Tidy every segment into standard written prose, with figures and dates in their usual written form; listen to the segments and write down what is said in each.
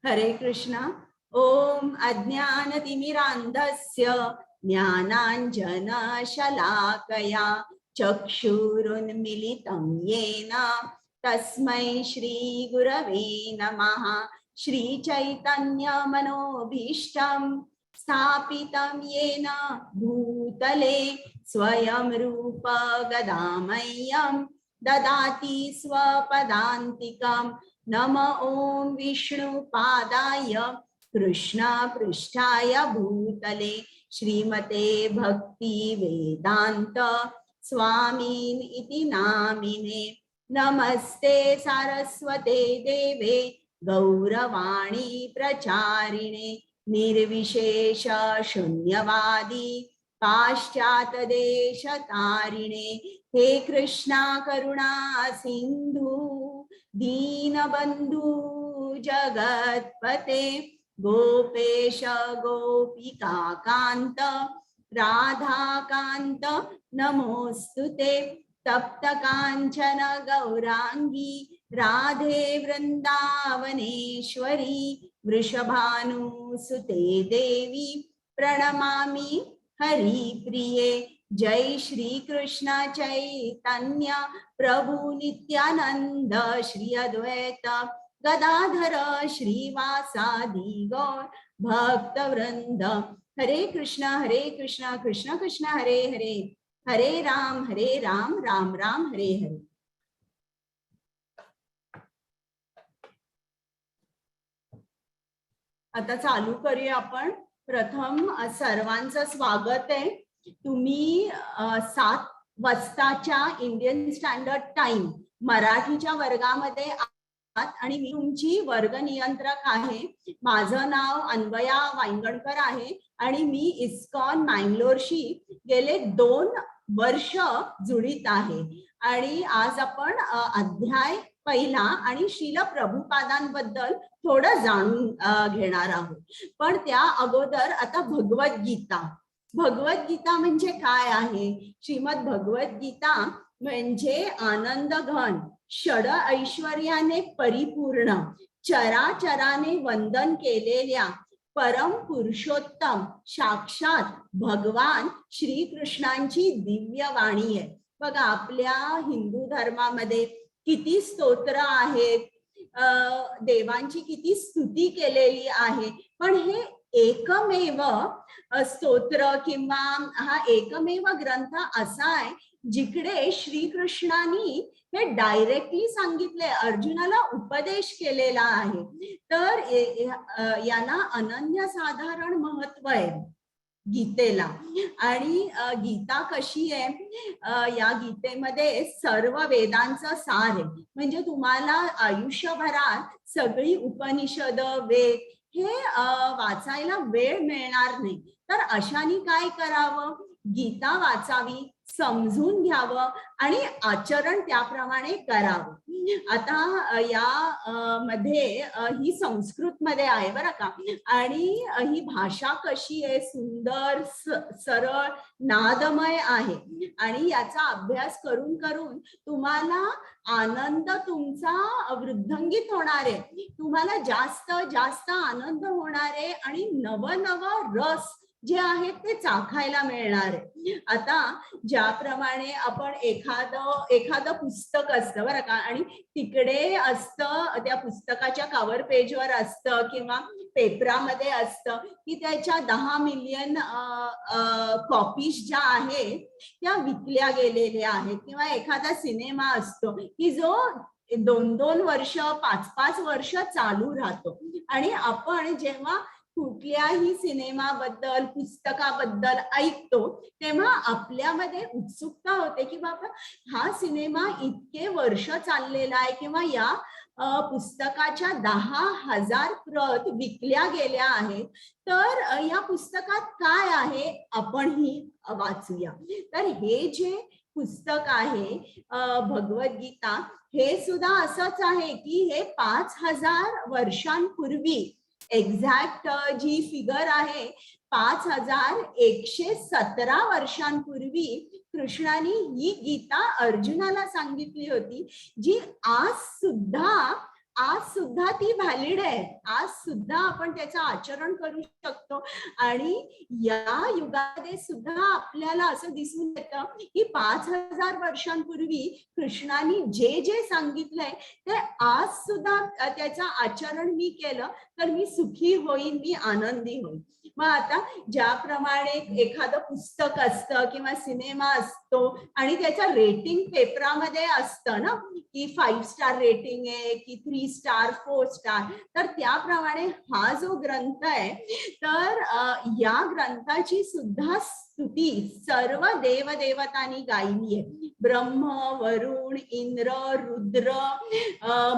हरे कृष्णा। ओम अज्ञानतिमिरान्धस्य ज्ञानाञ्जनशलाकया चक्षुरुन्मिलितं येन तस्मै श्रीगुरवे नमः। श्रीचैतन्यमनोभीष्टं स्थापितं येन भूतले स्वयं रूप गदामह्यं ददाति स्वपदान्तिकम्। नम ओं विष्णुपादाय कृष्ण पृष्ठाय भूतले श्रीमते भक्ति वेदांत स्वामीन इति नामिने। नमस्ते सारस्वते देवे गौरवाणी प्रचारिणे निर्विशेष शून्यवादी पाश्चातदेशतारिणे। हे कृष्णा करुणा सिंधु दीनबंधु जगतपते गोपेश गोपिका कांत राधाकांत नमोस्तुते। तप्त कांचन गौरांगी राधे वृंदावनेश्वरी वृषभानुसुते देवी प्रणमामि हरिप्रिये। जय श्री कृष्ण चैतन्य प्रभु नित्यानंद श्री अद्वैत गदाधर श्रीवासादि गौर भक्त वृंद। हरे कृष्णा कृष्ण कृष्ण हरे हरे, हरे राम राम राम हरे हरे। आता चालू करूया आपण। प्रथम सर्वांचं स्वागत आहे। तुम्ही 7 वाजताच्या इंडियन स्टँडर्ड टाइम मराठीच्या वर्गामध्ये आहात आणि मी तुमची वर्ग नियंत्रक आहे। माझं नाव अन्वया वांगणकर आहे आणि मी इस्कॉन मँगलोरशी गेले 2 वर्ष जुळीत आहे। आणि आज आपण अध्याय पहिला आणि श्रील प्रभुपादांबद्दल थोडं जाणून घेणार आहोत। पण त्या अगोदर आता भगवद्गीता म्हणजे काय आहे? श्रीमद भगवद्गीता म्हणजे आनंद घन षड ऐश्वर्याने परिपूर्ण चराचराने वंदन केलेल्या परम पुरुषोत्तम साक्षात भगवान श्रीकृष्णांची दिव्य वाणी आहे। बघा, आपल्या हिंदू धर्मामध्ये किती स्तोत्र आहेत, देवांची किती स्तुती केलेली आहे, पण हे एकमेव स्तोत्र किंवा हा एकमेव ग्रंथ असा आहे जिकडे श्रीकृष्णांनी हे डायरेक्टली सांगितले, अर्जुनाला उपदेश केलेला आहे। तर याला अनन्यसाधारण महत्व आहे गीतेला। आणि गीता कशी आहे? या गीतेमध्ये सर्व वेदांचं सार आहे। म्हणजे तुम्हाला आयुष्यभरात सगळी उपनिषद वेद हे वाचायला वेळ मिळणार नाही। तर अशाने काय करावं? गीता वाचावी, समजून घ्यावं आणि आचरण त्याप्रमाणे करावं। आता या मध्ये ही संस्कृत मध्ये आहे बरं का। आणि ही भाषा कशी आहे? सुंदर, सरळ, नादमय आहे। आणि याचा अभ्यास करून करून तुम्हाला आनंद तुमचा वृद्धंगित होणार आहे। तुम्हाला जास्त जास्त आनंद होणार आहे आणि नवनव रस जे आहेत ते चाखायला मिळणार आहे। आता ज्याप्रमाणे आपण एखादं पुस्तक असतं बरं का, आणि तिकडे असतं, त्या पुस्तकाच्या कव्हर पेजवर असतं किंवा पेपरामध्ये असतं की त्याच्या 10 मिलियन कॉपीज ज्या आहेत त्या विकल्या गेलेल्या आहेत। किंवा एखादा सिनेमा असतो की जो 2-2 वर्ष 5-5 वर्ष चालू राहतो। आणि आपण जेव्हा कुठल्याही सिनेमाबद्दल पुस्तकाबद्दल ऐकतो तेव्हा आपल्यामध्ये उत्सुकता होते की बाबा हा सिनेमा इतके वर्ष चाललेला आहे किंवा या पुस्तकाच्या 10,000 प्रत विकल्या गेल्या आहेत। तर या पुस्तकात काय आहे आपणही वाचूया। तर हे जे पुस्तक आहे भगवद्गीता, हे सुद्धा असंच आहे की हे 5,000 वर्षांपूर्वी, एक्झॅक्ट जी फिगर आहे 5,117 वर्षांपूर्वी कृष्णाने ही गीता अर्जुनाला सांगितली होती, जी आज सुद्धा आज सुद्धा ती व्हॅलिड आहे, आज सुद्धा आपण त्याचं आचरण करू शकतो. आणि या युगामध्ये सुद्धा आपल्याला असं दिसून येतं की 5000 वर्षांपूर्वी कृष्णाने जे जे सांगितलंय ते आज सुद्धा त्याचं आचरण मी केलं तर मी सुखी होईन, मी आनंदी होईन. मग आता ज्याप्रमाणे एखादं पुस्तक असतं किंवा सिनेमा असतो आणि त्याचं रेटिंग पेपरामध्ये असतं ना की 5 स्टार रेटिंग आहे की 3 स्टार 4 स्टार, तर त्याप्रमाणे हा जो ग्रंथ आहे तर या ग्रंथाची सुद्धा स्तुती सर्व देवदेवतांनी गायली आहे. ब्रह्म, वरुण, इंद्र, रुद्र,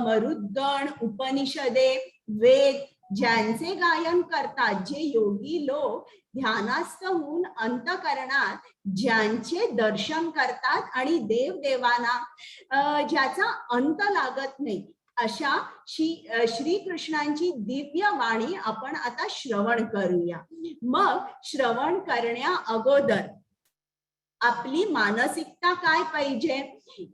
मरुद्गण, उपनिषदे, वेद ज्यांचे गायन करतात, जे योगी लोक ध्यानास्थ होऊन अंतःकरणात ज्यांचे दर्शन करतात आणि देवदेवांना ज्याचा अंत लागत नाही, अशा श्रीकृष्णांची दिव्य वाणी आपण आता श्रवण करूया. मग श्रवण करण्या अगोदर आपली मानसिकता काय पाहिजे?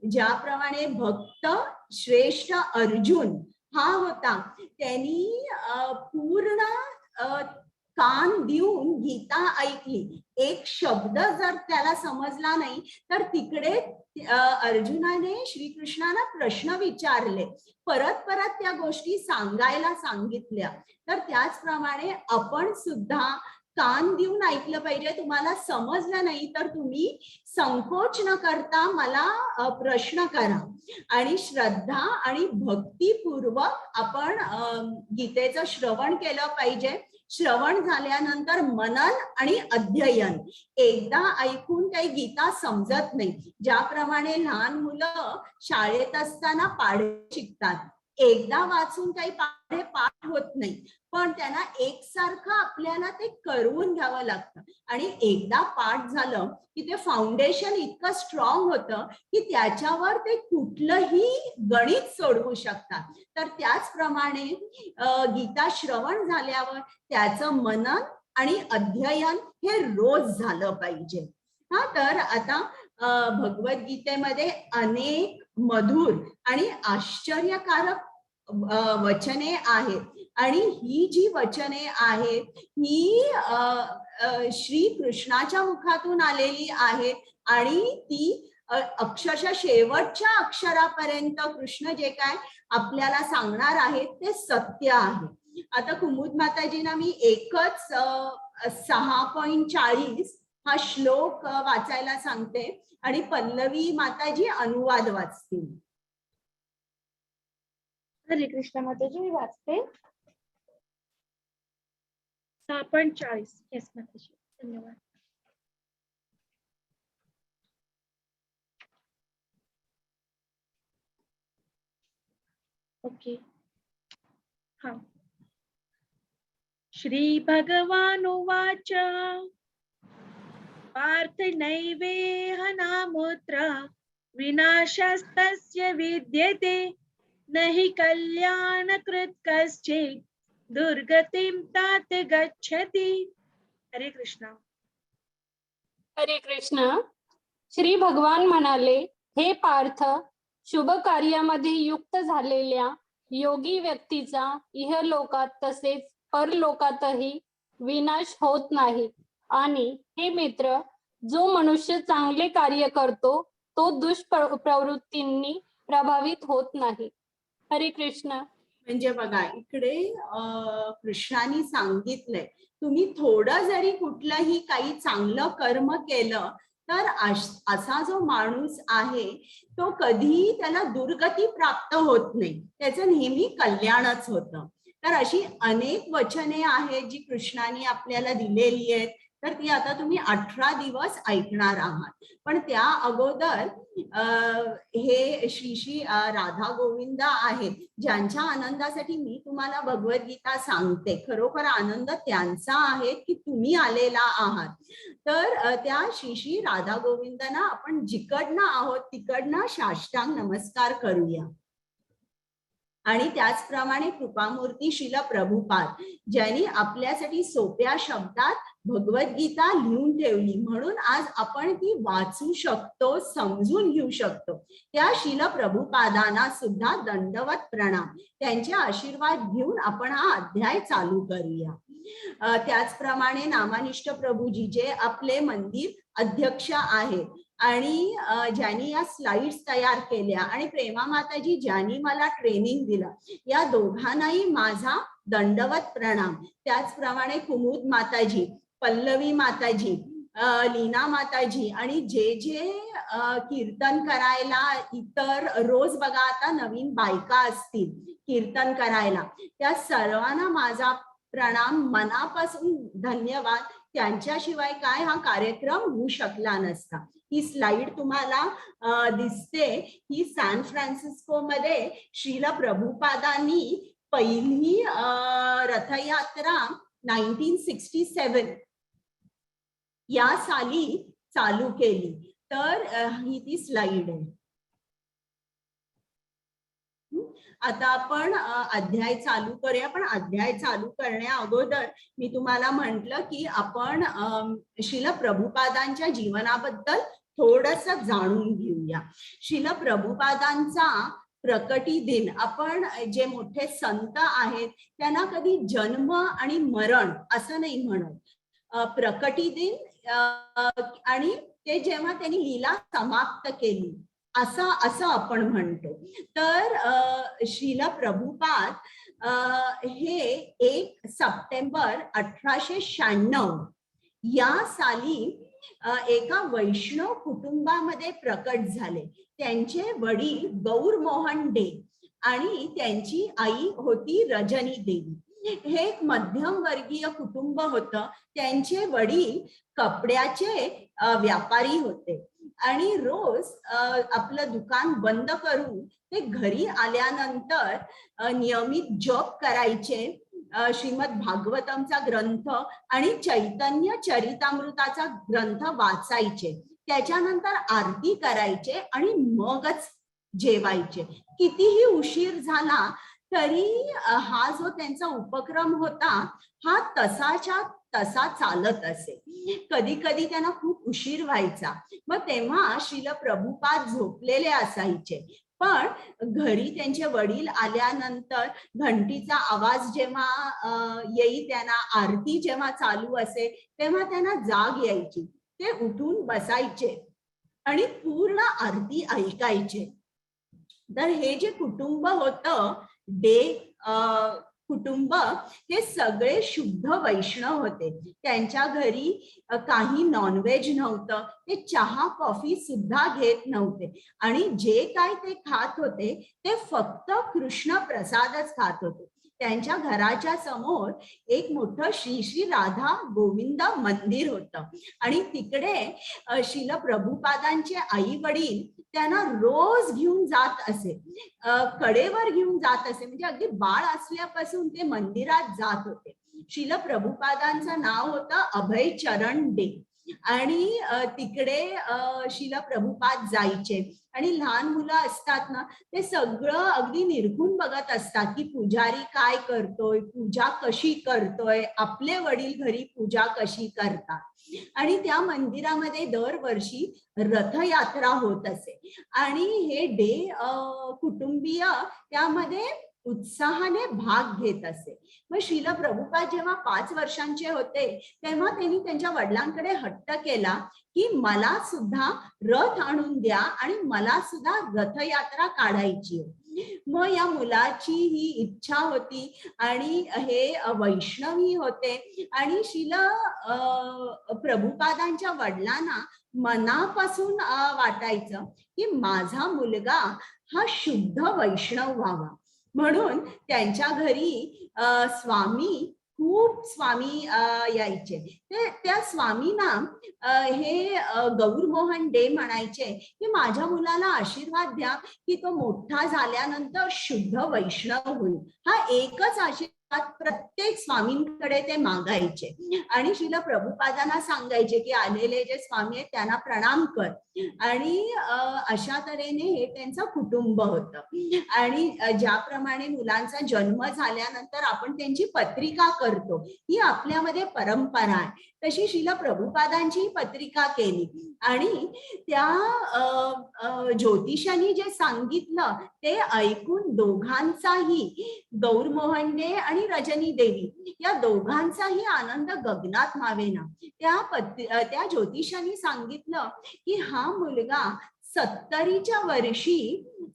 ज्याप्रमाणे भक्त श्रेष्ठ अर्जुन हा होता, त्यांनी पूर्ण कान देऊन गीता ऐकली. एक शब्द जर त्याला समजला नाही तर तिकडे अर्जुनाने श्रीकृष्णाला प्रश्न विचारले, परत परत त्या गोष्टी सांगायला सांगितल्या. तर त्याचप्रमाणे आपण सुद्धा कान देऊन ऐकलं पाहिजे. तुम्हाला समजलं नाही तर तुम्ही संकोच न करता मला प्रश्न करा आणि श्रद्धा आणि भक्तीपूर्वक आपण गीतेचं श्रवण केलं पाहिजे. श्रवण झाल्यानंतर मनन आणि अध्ययन. एकदा ऐकून काही गीता समजत नाही. ज्याप्रमाणे लहान मुलं शाळेत असताना पाढे शिकतात, एकदा वाचून काही पाढे पाठ होत नाही, पण त्यांना एकसारखं आपल्याला ते करवून घ्यावं लागतं. आणि एकदा पाठ झालं की ते फाउंडेशन इतकं स्ट्रॉंग होतं की त्याच्यावर ते कुठलंही गणित सोडवू शकतात. तर त्याचप्रमाणे गीता श्रवण झाल्यावर त्याचं मनन आणि अध्ययन हे रोज झालं पाहिजे. हा, तर आता भगवद्गीतेमध्ये अनेक मधुर आणि आश्चर्यकारक वचने आहेत आणि ही जी वचने आहेत ही श्री कृष्णाच्या मुखातून आलेली आहेत आणि ती अक्षरशः शेवटच्या अक्षरापर्यंत कृष्ण जे काय आपल्याला सांगणार आहेत ते सत्य आहे. आता कुमुद माताजींना मी एकच 6.40 हा श्लोक वाचायला सांगते आणि पल्लवी माताजी अनुवाद वाचतील. हरे कृष्ण माताजी, मी वाचते. 6.40. येस माताजी, धन्यवाद. ओके. हा. श्री भगवानुवाच पार्थ नैवेह नामुत्र विनाशस्तस्य विद्यते नहि कल्याणकृत कश्चित् दुर्गतिं तात गच्छति. हरे कृष्ण. हरे कृष्ण. श्री भगवान म्हणाले, हे पार्थ, शुभ कार्यामध्ये युक्त झालेल्या योगी व्यक्तीचा इहलोकात तसेच परलोकातही विनाश होत नाही. आणि हे मित्र, जो मनुष्य चांगले कार्य करतो तो दुष्प्रवृत्तींनी प्रभावित होत नाही. हरे कृष्ण. म्हणजे बघा, इकडे कृष्णाने सांगितलंय, तुम्ही थोडं जरी कुठलंही काही चांगलं कर्म केलं तर असा जो माणूस आहे तो कधीही त्याला दुर्गती प्राप्त होत नाही, त्याचं नेहमी कल्याणच होतं. तर अशी अनेक वचने आहेत जी कृष्णाने आपल्याला दिलेली आहेत. तर ती आता तुम्ही 18 दिवस ऐकणार आहात. पण त्या अगोदर हे श्री राधा गोविंद आहेत ज्यांच्या आनंदासाठी मी तुम्हाला भगवद्गीता सांगते. खरोखर आनंद त्यांचा आहे की तुम्ही आलेला आहात. तर त्या श्री राधा गोविंदांना आपण जिकडनं आहोत तिकडनं साष्टांग नमस्कार करूया. आणि त्याचप्रमाणे कृपामूर्ती श्रील प्रभुपाद, ज्यांनी आपल्यासाठी सोप्या शब्दात भगवद्गीता लिहून ठेवली, म्हणून आज आपण ती वाचू शकतो, समजून घेऊ शकतो. त्या श्रील प्रभुपादांना सुद्धा दंडवत प्रणाम. त्यांचे आशीर्वाद घेऊन आपण हा अध्याय चालू करूया. त्याचप्रमाणे नामानिष्ठ प्रभूजी जे आपले मंदिर अध्यक्ष आहेत आणि ज्यांनी या स्लाइड्स तयार केल्या, आणि प्रेमा माताजी ज्यांनी मला ट्रेनिंग दिलं, या दोघांनाही माझा दंडवत प्रणाम. त्याचप्रमाणे कुमुद माताजी, पल्लवी माताजी, लीना माताजी आणि जे जे कीर्तन करायला इतर रोज बघा आता नवीन बायका असतील कीर्तन करायला, त्या सर्वांना माझा प्रणाम, मनापासून धन्यवाद. त्यांच्याशिवाय काय हा कार्यक्रम होऊ शकला नसता. ही स्लाइड तुम्हाला दिसते, ही सॅन फ्रान्सिस्को मध्ये श्रील प्रभुपादांनी पहिली रथयात्रा 1967 या साली चालू केली. तर ही ती स्लाइड आहे. आता आपण अध्याय चालू करूया. पण अध्याय चालू करण्या अगोदर मी तुम्हाला म्हटलं की आपण श्रील प्रभुपादांच्या जीवनाबद्दल थोडस जाणून घेऊया. श्रील प्रभुपादांचा प्रकटी दिन, आपण जे मोठे संत आहेत त्यांना कधी जन्म आणि मरण असं नाही म्हणत, प्रकटी दिन आणि ते जेव्हा त्यांनी लीला समाप्त केली असं आपण म्हणतो. तर श्रील प्रभुपाद हे 1 सप्टेंबर 1896 या साली एका वैष्णव कुटुंबामध्ये प्रकट झाले. त्यांचे वडील गौर मोहन डे आणि त्यांची आई होती रजनी देवी. हे एक मध्यमवर्गीय कुटुंब होतं. त्यांचे वडील कपड्याचे व्यापारी होते आणि रोज आपलं दुकान बंद करून ते घरी आल्यानंतर नियमित जप करायचे, श्रीमद भागवतमचा ग्रंथ आणि चैतन्य चरितामृताचा ग्रंथ वाचायचे. त्याच्यानंतर आरती करायचे आणि मगच जेवायचे. कितीही उशीर झाला तरी हा जो त्यांचा उपक्रम होता हा तसाच्या तसा चालत असे. कधी कधी त्यांना खूप उशीर व्हायचा, मग तेव्हा श्रील प्रभुपाद झोपलेले असायचे. पण घरी त्यांचे वडील आल्यानंतर घंटीचा आवाज जेव्हा येई, त्यांना आरती जेव्हा चालू असे तेव्हा त्यांना जाग यायची. ते उठून बसायचे आणि पूर्ण आरती ऐकायचे. तर हे जे कुटुंब होतं डे कुटुंब, हे सगळे शुद्ध वैष्णव होते. त्यांच्या घरी काही नॉनव्हेज नव्हतं. ते चहा कॉफी सुद्धा घेत नव्हते आणि जे काय ते खात होते ते फक्त कृष्ण प्रसादच खात होते. त्यांच्या घराच्या समोर एक मोठं श्री श्री राधा गोविंद मंदिर होतं आणि तिकडे श्रील प्रभुपादांचे आई वडील त्यांना रोज घेऊन जात असे, कडेवर घेऊन जात असे. म्हणजे अगदी बाळ असल्यापासून ते मंदिरात जात होते. श्रील प्रभुपादांचं नाव होतं अभय चरण डे आणि तिकडे श्रील प्रभुपाद जायचे आणि लहान मुलं असतात ना, ते सगळं अगदी निरखून बघत असतात की पुजारी काय करतोय, पूजा कशी करतोय, आपले वडील घरी पूजा कशी करतात. आणि त्या मंदिरामध्ये दरवर्षी रथयात्रा होत असे आणि हे डे कुटुंबीय त्यामध्ये उत्साहाने भाग घेत असे. मग श्रील प्रभुपाद जेव्हा 5 वर्षांचे होते तेव्हा त्यांनी त्यांच्या वडिलांकडे हट्ट केला की मला सुद्धा रथ आणून द्या आणि मला सुद्धा रथयात्रा काढायची. मग या मुलाची ही इच्छा होती आणि हे वैष्णवी होते आणि श्रील प्रभुपादांच्या वडिलांना मनापासून वाटायचं की माझा मुलगा हा शुद्ध वैष्णव व्हावा. म्हणून त्यांच्या घरी खूप स्वामी यायचे. त्या स्वामींना हे गौरमोहन डे म्हणायचे की माझ्या मुलाला आशीर्वाद द्या की तो मोठा झाल्यानंतर शुद्ध वैष्णव होईल. हा एकच आशीर्वाद प्रत्येक स्वामींकडे ते मागायचे आणि श्रील प्रभुपादांना सांगायचे की आलेले जे स्वामी आहेत त्यांना प्रणाम कर. आणि अशा तऱ्हेने हे त्यांचं कुटुंब होतं. आणि ज्याप्रमाणे मुलांचा जन्म झाल्यानंतर आपण त्यांची पत्रिका करतो, ही आपल्यामध्ये परंपरा आहे, तशी श्रील प्रभुपादांची पत्रिका केली. आणि त्या ज्योतिषांनी जे सांगितलं ते ऐकून दोघांचाही, गौरमोहनने आणि रजनी देवी या दोघांचाही आनंद गगनात मावेना. त्या ज्योतिषांनी सांगितलं की हा मुलगा 70च्या वर्षी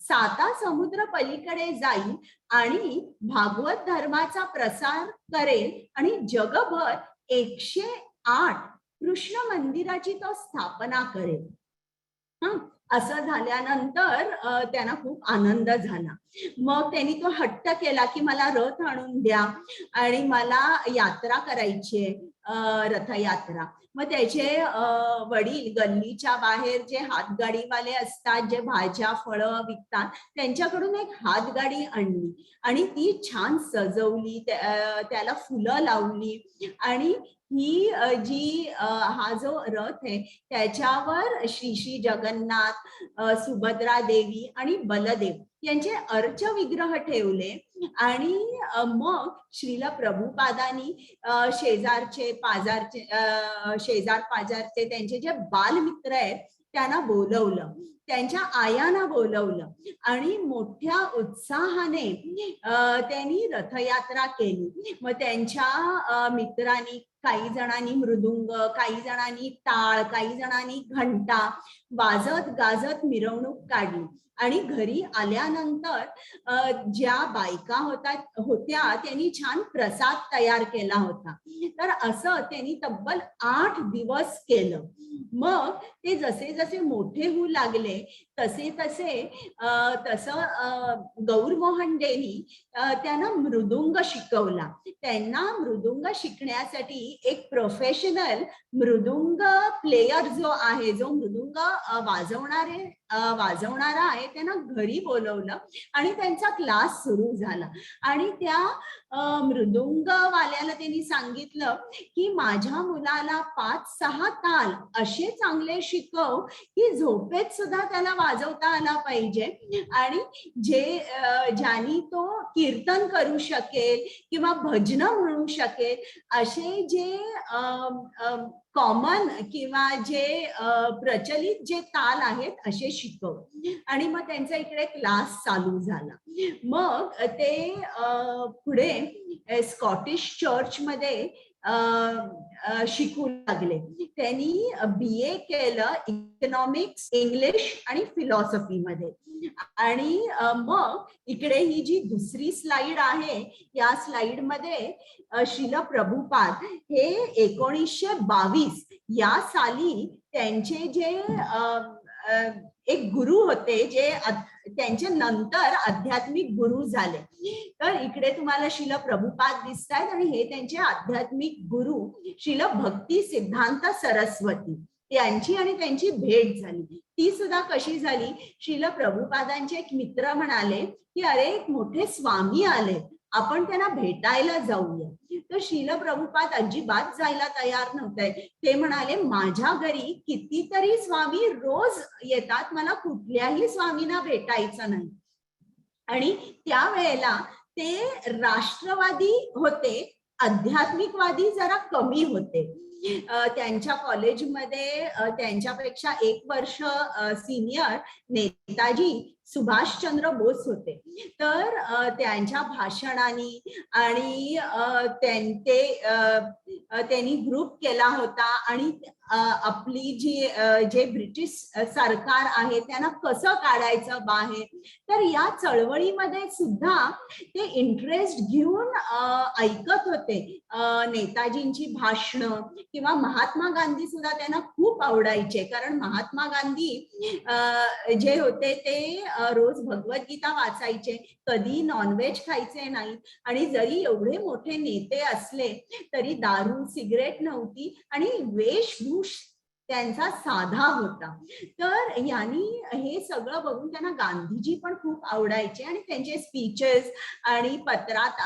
7 समुद्र पलीकडे जाईल आणि भागवत धर्माचा प्रसार करेल आणि जगभर 108 कृष्ण मंदिराची तो स्थापना करेल. असं झाल्यानंतर त्यांना खूप आनंद झाला. मग त्यांनी तो हट्ट केला की मला रथ आणून द्या आणि मला यात्रा करायची आहे, रथयात्रा. मग त्याचे वडील गल्लीच्या बाहेर जे हातगाडीवाले असतात, जे भाज्या फळं विकतात, त्यांच्याकडून एक हातगाडी आणली आणि ती छान सजवली, त्याला फुलं लावली. आणि ही हा जो रथ आहे त्याच्यावर श्री जगन्नाथ, सुभद्रा देवी आणि बलदेव यांचे अर्च विग्रह ठेवले. आणि मग श्रील प्रभुपादांनी शेजार पाजारचे त्यांचे जे बालमित्र आहेत त्यांना बोलवलं, त्यांच्या आयांना बोलवलं आणि मोठ्या उत्साहाने त्यांनी रथयात्रा केली. मग त्यांच्या मित्रांनी काही जणांनी मृदुंग, काही जणांनी टाळ, काही जणांनी घंटा वाजत गाजत मिरवणूक काढली. आणि घरी आल्यानंतर ज्या बायका होत्या त्यांनी छान प्रसाद तयार केला होता. तर असं त्यांनी तब्बल 8 दिवस केलं. मग ते जसे जसे मोठे होऊ लागले तसं गौरमोहन डेनी त्यांना मृदुंग शिकवला. त्यांना मृदुंग शिकण्यासाठी एक प्रोफेशनल मृदुंग प्लेयर जो आहे, जो मृदुंग वाजवणारा आहे, त्यांना घरी बोलवलं आणि त्यांचा क्लास सुरू झाला. आणि त्या मृदुंगवाल्याला त्यांनी सांगितलं की माझ्या मुलाला 5-6 ताल असे चांगले शिकव की झोपेत सुद्धा त्याला वाजवता आला पाहिजे. आणि ज्यानी तो कीर्तन करू शकेल किंवा भजन म्हणू शकेल असे जे कॉमन किंवा जे प्रचलित जे ताल आहेत असे शिकव. आणि मग त्यांचा इकडे क्लास चालू झाला. मग ते पुढे स्कॉटिश चर्चमध्ये शिकू लागले. त्यांनी BA केलं इकॉनॉमिक्स, इंग्लिश आणि फिलॉसॉफी मध्ये. आणि मग इकडे ही जी दुसरी स्लाइड आहे, या स्लाइड मध्ये श्रील प्रभुपाद हे 1922 या साली त्यांचे जे एक गुरु होते, जे त्यांच्या नंतर आध्यात्मिक गुरु झाले. तर इकडे तुम्हाला श्रील प्रभुपाद दिसत आहेत आणि हे त्यांचे आध्यात्मिक गुरु श्रील भक्ती सिद्धांत सरस्वती यांची आणि त्यांची भेट झाली. ती सुद्धा कशी झाली, श्रील प्रभुपादांचे एक मित्र म्हणाले की अरे एक मोठे स्वामी आले, आपण त्यांना भेटायला जाऊया. तर श्रील प्रभुपाद अजिबात जायला तयार नव्हते. ते म्हणाले माझ्या घरी कितीतरी स्वामी रोज येतात, मला कुठल्याही स्वामींना भेटायचं नाही. आणि त्यावेळेला ते राष्ट्रवादी होते, आध्यात्मिकवादी जरा कमी होते. त्यांच्या कॉलेजमध्ये त्यांच्यापेक्षा 1 वर्ष सिनियर नेताजी सुभाषचंद्र बोस होते. तर त्यांच्या भाषणांनी आणि त्यांनी ग्रुप केला होता आणि आपली जे ब्रिटिश सरकार आहे त्यांना कसं काढायचं बाहेर. तर या चळवळीमध्ये सुद्धा ते इंटरेस्ट घेऊन ऐकत होते नेताजींची भाषणं. किंवा महात्मा गांधी सुद्धा त्यांना खूप आवडायचे, कारण महात्मा गांधी जे होते ते रोज भगवद्गीता वाचायचे, कधी नॉनव्हेज खायचे नाही. आणि जरी एवढे मोठे नेते असले तरी दारू सिगरेट नव्हती आणि वेशभूष त्यांचा साधा होता. तर यांनी हे सगळं बघून त्यांना गांधीजी पण खूप आवडायचे आणि त्यांचे स्पीचेस आणि पत्रात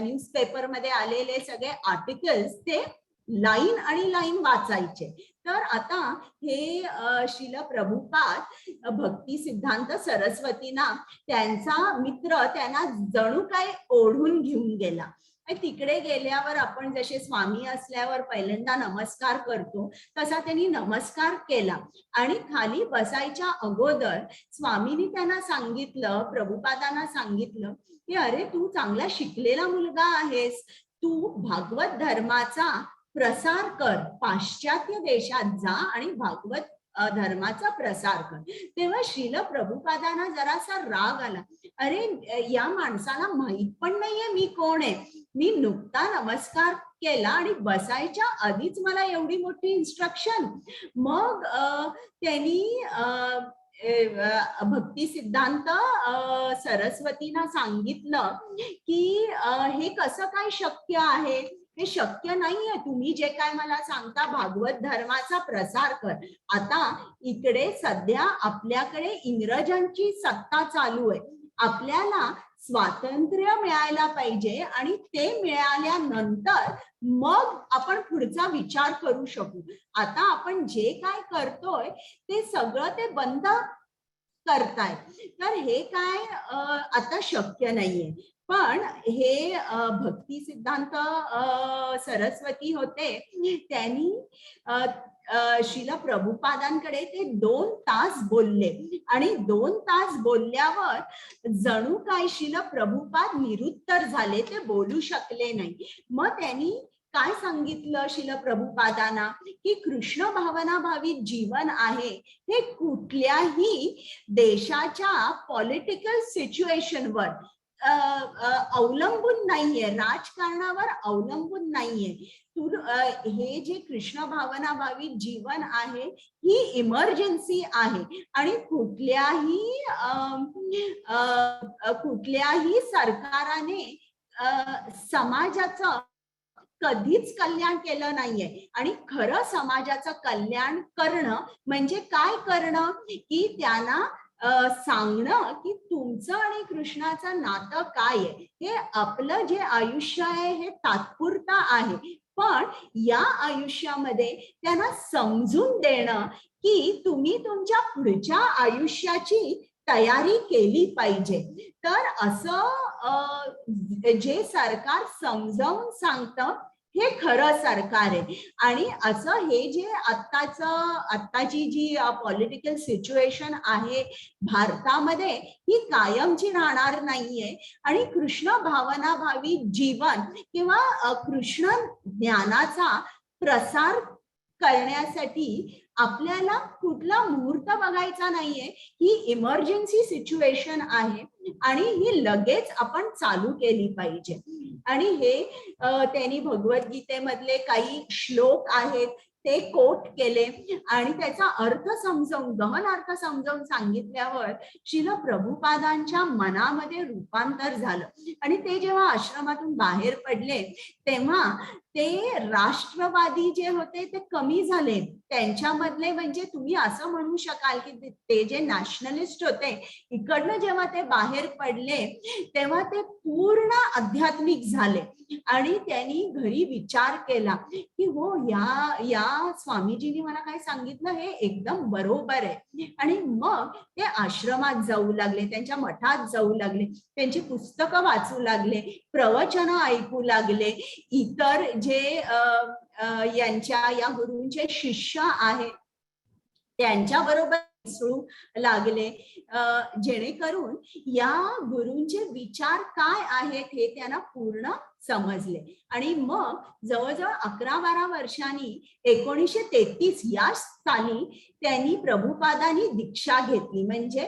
न्यूजपेपरमध्ये आलेले सगळे आर्टिकल्स ते लाईन आणि लाईन वाचायचे. तर आता हे श्रील प्रभुपाद भक्ती सिद्धांत सरस्वतींना त्यांचा मित्र त्यांना जणू काय ओढून घेऊन गेला. तिकडे गेल्यावर आपण जसे स्वामी असल्यावर पहिल्यांदा नमस्कार करतो तसा त्यांनी नमस्कार केला आणि खाली बसायच्या अगोदर स्वामींनी त्यांना सांगितलं, प्रभुपादांना सांगितलं की अरे तू चांगला शिकलेला मुलगा आहेस, तू भागवत धर्माचा प्रसार कर, पाश्चात्य देशात जा आणि भागवत धर्माचा प्रसार कर. तेव्हा श्रील प्रभुपादांना जरासा राग आला, अरे या माणसाला माहित पण नाहीये मी कोण आहे, मी नुकता नमस्कार केला आणि बसायच्या आधीच मला एवढी मोठी इन्स्ट्रक्शन. मग त्यांनी भक्ती सिद्धांत सरस्वतींना सांगितलं की हे कसं काय शक्य आहे, हे शक्य नाहीये, तुम्ही जे काय मला सांगता भागवत धर्माचा प्रसार कर. आता इकडे सध्या आपल्याकडे इंग्रजांची सत्ता चालू आहे, आपल्याला स्वातंत्र्य मिळायला पाहिजे आणि ते मिळाल्यानंतर मग आपण पुढचा विचार करू शकू. आता आपण जे काय करतोय ते सगळं ते बंद करताय, तर हे काय आता शक्य नाहीये. पण हे भक्ती सिद्धांत सरस्वती होते, त्यांनी श्रील प्रभुपादांकडे ते 2 तास बोलले आणि 2 तास बोलल्यावर जणू काय श्रील प्रभुपाद निरुत्तर झाले, ते बोलू शकले नाही. मग त्यांनी काय सांगितलं श्रील प्रभुपादांना की कृष्ण भावना भावित जीवन आहे हे कुठल्याही देशाच्या पॉलिटिकल सिच्युएशनवर अवलंबून नाहीये, राजकारणावर अवलंबून नाहीये. हे जे कृष्ण भावना भावित जीवन आहे ही इमर्जन्सी आहे आणि कुठल्याही सरकाराने समाजाचं कधीच कल्याण केलं नाहीये. आणि खरं समाजाचं कल्याण करणं म्हणजे काय करणं की त्यांना सांगणं की तुमचं आणि कृष्णाचं नातं काय आहे, हे आपलं जे आयुष्य आहे हे तात्पुरता आहे, पण या आयुष्यामध्ये त्यांना समजून देणं की तुम्ही तुमच्या पुढच्या आयुष्याची तयारी केली पाहिजे. तर असं जे सरकार समजावून सांगतं हे खरं सरकार आहे. आणि असं हे जे आत्ताची जी पॉलिटिकल सिच्युएशन आहे भारतामध्ये ही कायमची राहणार नाहीये आणि कृष्ण भावना भावित जीवन किंवा कृष्ण ज्ञानाचा प्रसार करण्यासाठी आपल्याला कुठला मुहूर्त बघायचा नाहीये. ही इमर्जन्सी सिच्युएशन आहे आणि ही लगेच आपण चालू केली पाहिजे. आणि हे त्यांनी भगवद्गीतेमधले काही श्लोक आहेत ते कोट केले आणि त्याचा अर्थ समजावून, गहन अर्थ समजावून सांगितल्यावर श्रील प्रभुपादांच्या मनामध्ये रूपांतर झालं आणि ते जेव्हा आश्रमातून बाहेर पडले तेव्हा ते राष्ट्रवादी जे होते ते कमी झाले त्यांच्यामधले. म्हणजे तुम्ही असं म्हणू शकाल की ते जे नॅशनलिस्ट होते इकडनं जेव्हा ते बाहेर पडले तेव्हा ते पूर्ण आध्यात्मिक झाले आणि त्यांनी घरी विचार केला की हो या स्वामीजींनी मला काय सांगितलं हे एकदम बरोबर आहे. आणि मग ते आश्रमात जाऊ लागले, त्यांच्या मठात जाऊ लागले, त्यांची पुस्तकं वाचू लागले, प्रवचन ऐकू लागले, इतर जे या गुरूंचे शिष्य आहेत त्यांच्या बरोबर मिसळू लागले, जेणेकरून या गुरूंचे विचार काय आहेत हे त्यांना पूर्ण समजले. आणि मग जवळजवळ 11-12 वर्षांनी 1933 या साली त्यांनी प्रभुपादांनी दीक्षा घेतली. म्हणजे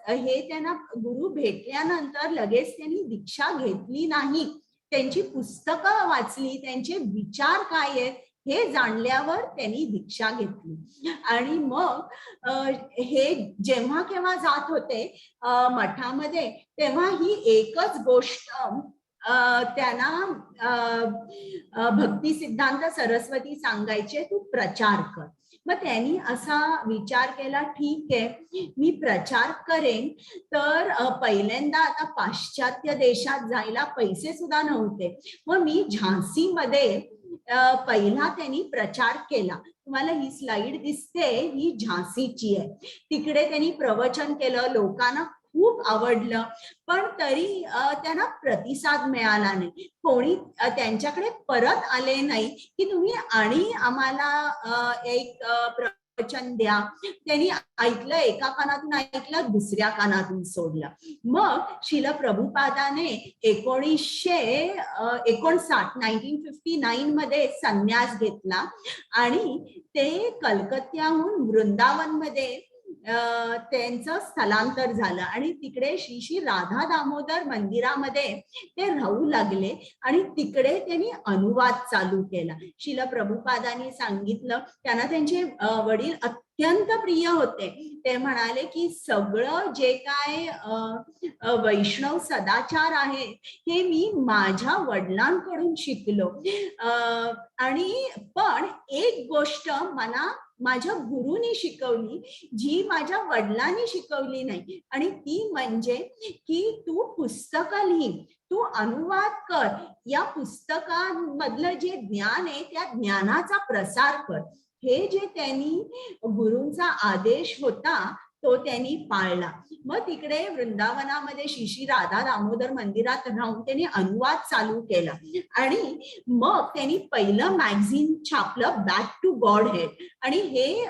हे त्यांना गुरु भेटल्यानंतर लगेच त्यांनी दीक्षा घेतली नाही, त्यांची पुस्तकं वाचली, त्यांचे विचार काय आहेत हे जाणल्यावर त्यांनी दीक्षा घेतली. आणि मग हे जेव्हा केव्हा जात होते मठामध्ये तेव्हा ही एकच गोष्ट त्यांना भक्ती सिद्धांत सरस्वती सांगायचे, तू प्रचार कर. मग त्यांनी असा विचार केला, ठीक आहे मी प्रचार करेन. तर पहिल्यांदा आता पाश्चात्य देशात जायला पैसे सुद्धा नव्हते. मग मी झांसीमध्ये पहिला त्यांनी प्रचार केला. तुम्हाला ही स्लाइड दिसते, ही झांसीची आहे. तिकडे त्यांनी प्रवचन केलं, लोकांना खूप आवडलं, पण तरी त्यांना प्रतिसाद मिळाला नाही. कोणी त्यांच्याकडे परत आले नाही की तुम्ही आणि आम्हाला एक प्रवचन द्या. त्यांनी ऐकलं, एका कानातून ऐकलं, दुसऱ्या कानातून सोडलं. मग श्रील प्रभुपादाने 1959 मध्ये संन्यास घेतला आणि ते कलकत्त्याहून वृंदावन मध्ये त्यांचं स्थलांतर झालं आणि तिकडे श्री श्री राधा दामोदर मंदिरामध्ये ते राहू लागले आणि तिकडे त्यांनी अनुवाद चालू केला. श्रील प्रभुपादांनी सांगितलं, त्यांना त्यांचे वडील अत्यंत प्रिय होते. ते म्हणाले की सगळं जे काय वैष्णव सदाचार आहे हे मी माझ्या वडिलांकडून शिकलो. आणि पण एक गोष्ट मला माझ्या गुरुनी शिकवली, जी माझ्या वडिलांनी शिकवली नाही, आणि ती म्हणजे की तू पुस्तकं लिही, तू अनुवाद कर, या पुस्तकांमधलं जे ज्ञान आहे त्या ज्ञानाचा प्रसार कर. हे जे त्यांनी गुरूंचा आदेश होता तो त्यांनी पाळला. मग तिकडे वृंदावनामध्ये श्री श्री राधा दामोदर मंदिरात राहून त्यांनी अनुवाद चालू केला आणि मग त्यांनी पहिलं मॅगझिन छापलं, बॅक टू गॉड हेड. आणि हे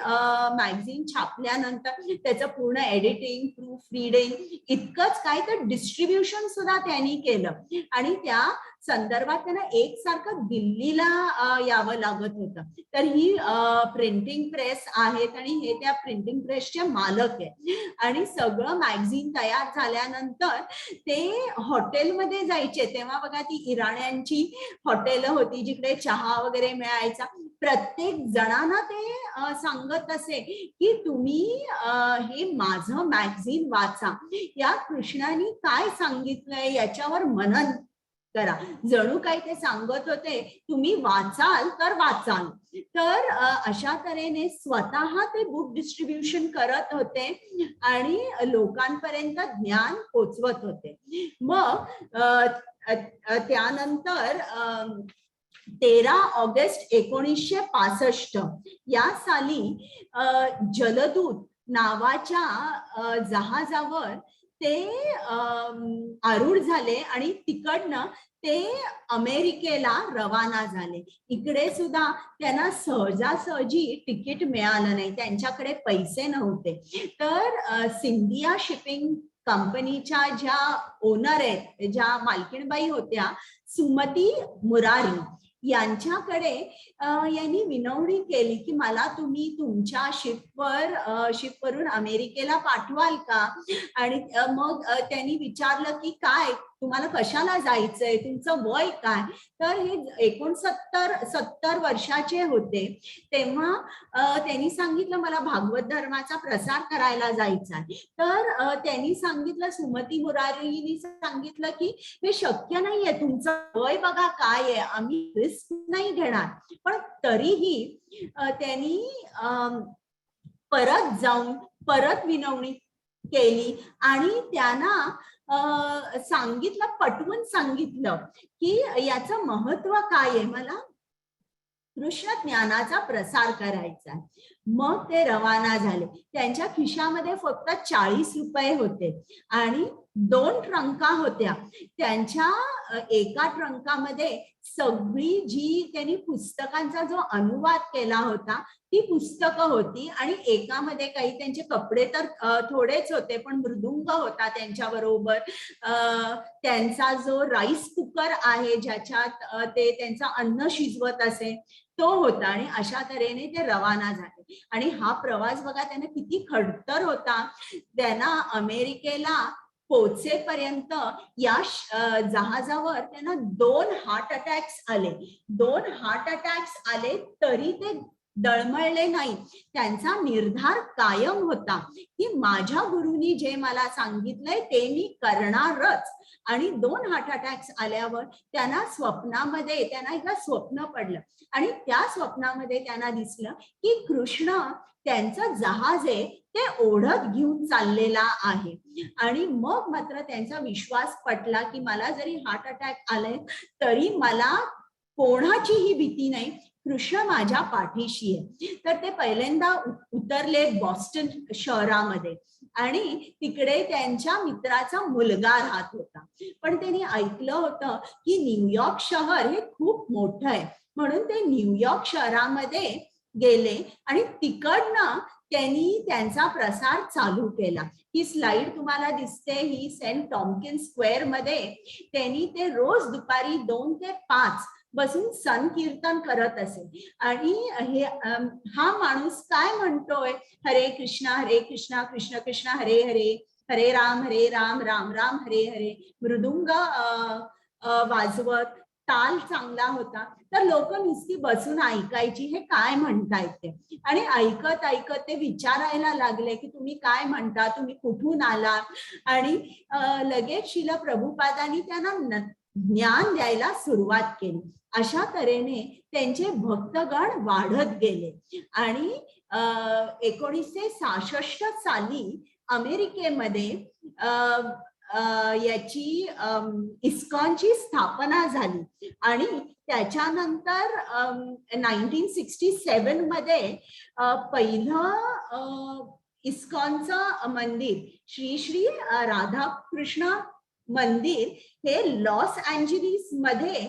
मॅगझिन छापल्यानंतर त्याचं पूर्ण एडिटिंग, प्रूफ रिडिंग, इतकंच काय तर डिस्ट्रीब्युशन सुद्धा त्यांनी केलं. आणि त्या संदर्भात त्यांना एकसारखं दिल्लीला यावं लागत होतं. तर ही प्रिंटिंग प्रेस आहेत आणि हे त्या प्रिंटिंग प्रेसचे मालक आहे. आणि सगळं मॅगझिन तयार झाल्यानंतर ते हॉटेलमध्ये जायचे. तेव्हा बघा ती इराण्यांची हॉटेल होती जिकडे चहा वगैरे मिळायचा. प्रत्येक जणांना ते सांगत असे की तुम्ही हे माझं मॅगझिन वाचा, या कृष्णाने काय सांगितलंय याच्यावर मनन करा. जणू काही ते सांगत होते, तुम्ही वाचाल तर वाचाल. तर अशा तऱ्हेने स्वतः ते बुक डिस्ट्रीब्युशन करत होते आणि लोकांपर्यंत ज्ञान पोचवत होते. मग त्यानंतर 13 ऑगस्ट 1965 या साली जलदूत नावाच्या जहाजावर ते आरूढ झाले आणि तिकडनं ते अमेरिकेला रवाना झाले. इकडे सुद्धा त्यांना सहजासहजी तिकीट मिळालं नाही, त्यांच्याकडे पैसे नव्हते. तर सिंधिया शिपिंग कंपनीच्या ज्या ओनर आहेत, ज्या मालकीणबाई होत्या, सुमती मुरारी, यांच्याकडे यांनी विनवणी केली की मला तुम्ही तुमच्या शिपवरून अमेरिकेला पाठवाल का. आणि मग त्यांनी विचारलं की काय तुम्हाला कशाला जायचंय, तुमचं वय काय. तर हे 69-70 वर्षाचे होते. तेव्हा त्यांनी सांगितलं मला भागवत धर्माचा प्रसार करायला जायचा आहे. तर त्यांनी सांगितलं, सुमती मुरारींनी सांगितलं की हे शक्य नाहीये, तुमचं वय बघा काय आहे, आम्ही रिस्क नाही घेणार. पण तरीही त्यांनी परत जाऊन परत विनवणी केली आणि त्यांना सांगितलं, पटवून सांगितलं की याचं महत्व काय आहे, मला कृष्ण ज्ञानाचा प्रसार करायचा. मग ते रवाना झाले. त्यांच्या खिशामध्ये फक्त 40 रुपये होते आणि 2 ट्रंका होत्या. त्यांच्या एका ट्रंकामध्ये सगळी जी त्यांनी पुस्तकांचा जो अनुवाद केला होता ती पुस्तकं होती आणि एकामध्ये काही त्यांचे कपडे तर थोडेच होते, पण मृदुंग होता त्यांच्या बरोबर. त्यांचा जो राईस कुकर आहे ज्याच्यात ते त्यांचं अन्न शिजवत असे तो होता. आणि अशा तऱ्हेने ते रवाना झाले. आणि हा प्रवास बघा त्यांना किती खडतर होता. त्यांना अमेरिकेला पोहोचेपर्यंत या जहाजावर त्यांना 2 हार्ट अटॅक्स आले. 2 हार्ट अटॅक्स आले तरी ते डळमळले नाही. त्यांचा निर्धार कायम होता की माझ्या गुरुनी जे मला सांगितलंय ते मी करणारच. आणि 2 हार्ट अटॅक्स आल्यावर त्यांना एकदा स्वप्न पडलं आणि त्या स्वप्नामध्ये त्यांना दिसलं की कृष्ण त्यांचं जहाज आहे ते ओढत घेऊन चाललेला आहे. आणि मग मात्र त्यांचा विश्वास पटला की मला जरी हार्ट अटॅक आलाय तरी मला कोणाचीही भीती नाही, कृष्ण माझ्या पाठीशी आहे. तर ते पहिल्यांदा उतरले बॉस्टन शहरामध्ये आणि तिकडे त्यांच्या मित्राचा मुलगा राहत होता. पण त्यांनी ऐकलं होतं की न्यूयॉर्क शहर हे खूप मोठं आहे, म्हणून ते न्यूयॉर्क शहरामध्ये गेले आणि तिकडनं त्यांनी त्यांचा प्रसार चालू केला. ही स्लाइड तुम्हाला दिसते, ही सेंट टॉम्किन्स स्क्वेअर मध्ये त्यांनी ते रोज दुपारी 2 ते 5 बसून संकीर्तन करत असे. आणि हा माणूस काय म्हणतोय, हरे कृष्णा कृष्ण कृष्ण हरे हरे, हरे राम राम राम हरे हरे, मृदुंग वाजवत, ताल चांगला होता. तर लोक नुसती बसून ऐकायची हे काय म्हणतायत ते. आणि ऐकत ऐकत ते विचारायला लागले की तुम्ही काय म्हणता, तुम्ही कुठून आला. आणि लगेच श्रील प्रभुपादांनी त्यांना ज्ञान द्यायला सुरुवात केली. अशा तऱ्हेने त्यांचे भक्तगण वाढत गेले. आणि 1966 साली अमेरिकेमध्ये याची इस्कॉनची स्थापना झाली. आणि त्याच्यानंतर 1967 मध्ये पहिलं इस्कॉनचं मंदिर श्री श्री राधाकृष्ण मंदिर हे लॉस एंजेलिस मध्ये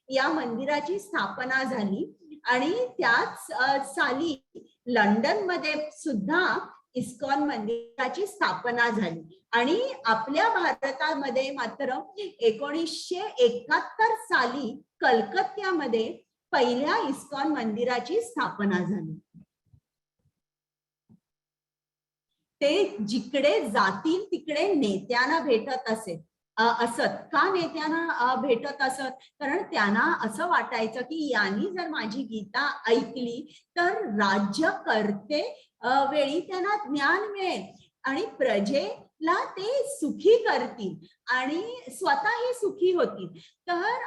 या मंदिराची स्थापना झाली. आणि त्याच साली लंडन मध्ये सुद्धा इस्कॉन मंदिराची स्थापना झाली. आणि आपल्या भारतामध्ये मात्र 1971 साली कलकत्त्यामध्ये पहिल्या इस्कॉन मंदिराची स्थापना झाली. ते जिकडे जातील तिकडे नेत्यांना भेटत असत. का नेत्यांना भेटत असत? कारण त्यांना असं वाटायचं की यांनी जर माझी गीता ऐकली तर राज्य करते वेळी त्यांना ज्ञान मिळेल आणि प्रजेला ते सुखी करतील आणि स्वतःही सुखी होतील. तर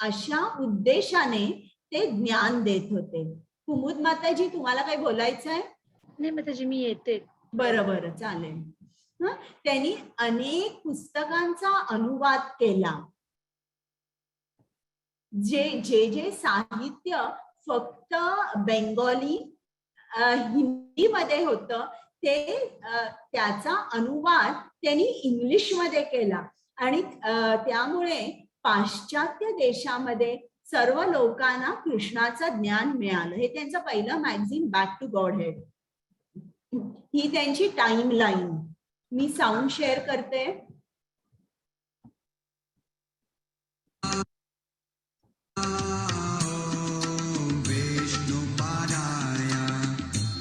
अशा उद्देशाने ते ज्ञान देत होते. कुमुद माताजी, तुम्हाला काही बोलायचं आहे? नाही माताजी, मी येते. बरं चालेल. त्यांनी अनेक पुस्तकांचा अनुवाद केला. जे साहित्य फक्त बेंगॉली हिंदीमध्ये होतं ते त्याचा अनुवाद त्यांनी इंग्लिश मध्ये केला. आणि त्यामुळे पाश्चात्य देशामध्ये सर्व लोकांना कृष्णाचं ज्ञान मिळालं. हे त्यांचं पहिलं magazine Back to Godhead. ही त्यांची टाइम लाईन. मी साऊंड शेअर करते.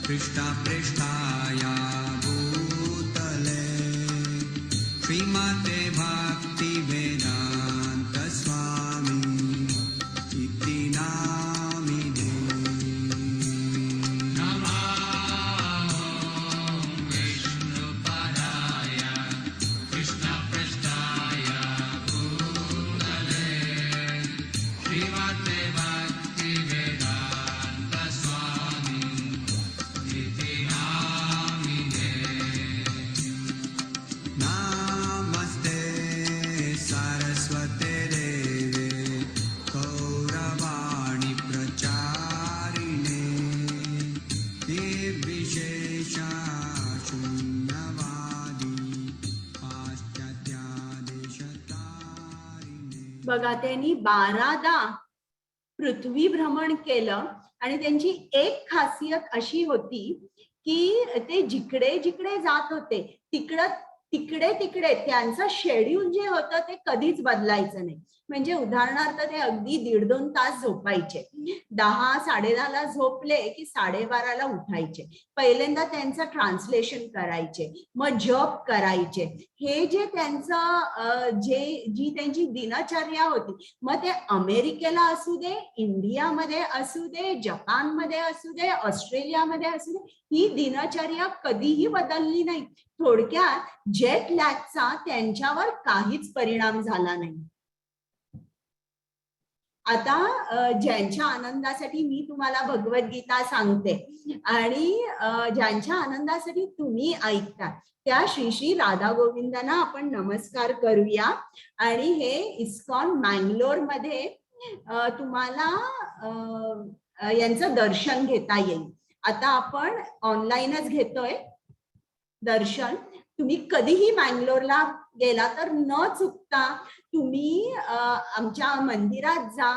कृष्णा पृष्ठाया भूतले श्रीमते भक्ति वेदांत स्वामी इति नामिने नमः विष्णुपदाय कृष्णा पृष्ठाय भूतले श्रीमते भक्ति वेदांत स्वामी इति नामिने नमस्ते सरस्वते देवे गौरवाणी प्रचारिणे निर्विशेषा शून्यवादी पाश्चात्यादेशतारिणे. बघा, त्यांनी 12दा पृथ्वी भ्रमण केलं. आणि त्यांची एक खासियत अशी होती की ते जिकडे जिकडे जात होते तिकडे त्यांचं शेड्यूल जे होतं ते कधीच बदलायचं नाही. म्हणजे उदाहरणार्थ ते अगदी 1.5-2 तास झोपायचे. 10-10:30ला झोपले की 12:30ला उठायचे. पहिल्यांदा त्यांचं ट्रान्सलेशन करायचे, मग जप करायचे. हे जे त्यांचं जी त्यांची दिनचर्या होती, मग ते अमेरिकेला असू दे, इंडियामध्ये असू दे, जपानमध्ये असू दे, ऑस्ट्रेलियामध्ये असू दे, ही दिनचर्या कधीही बदलली नाही. थोडक्यात जेट लॅगचा त्यांच्यावर काहीच परिणाम झाला नाही. आता ज्यांच्या आनंदासाठी मी तुम्हाला भगवद्गीता सांगते आणि ज्यांच्या आनंदासाठी तुम्ही ऐकता त्या श्री श्री राधा गोविंदांना आपण नमस्कार करूया. आणि हे इस्कॉन मँगलोर मध्ये तुम्हाला यांचं दर्शन घेता येईल. आता आपण ऑनलाईनच घेतोय दर्शन. तुम्ही कधीही मँगलोरला गेला तर न चुकता तुम्ही आमच्या मंदिरात जा.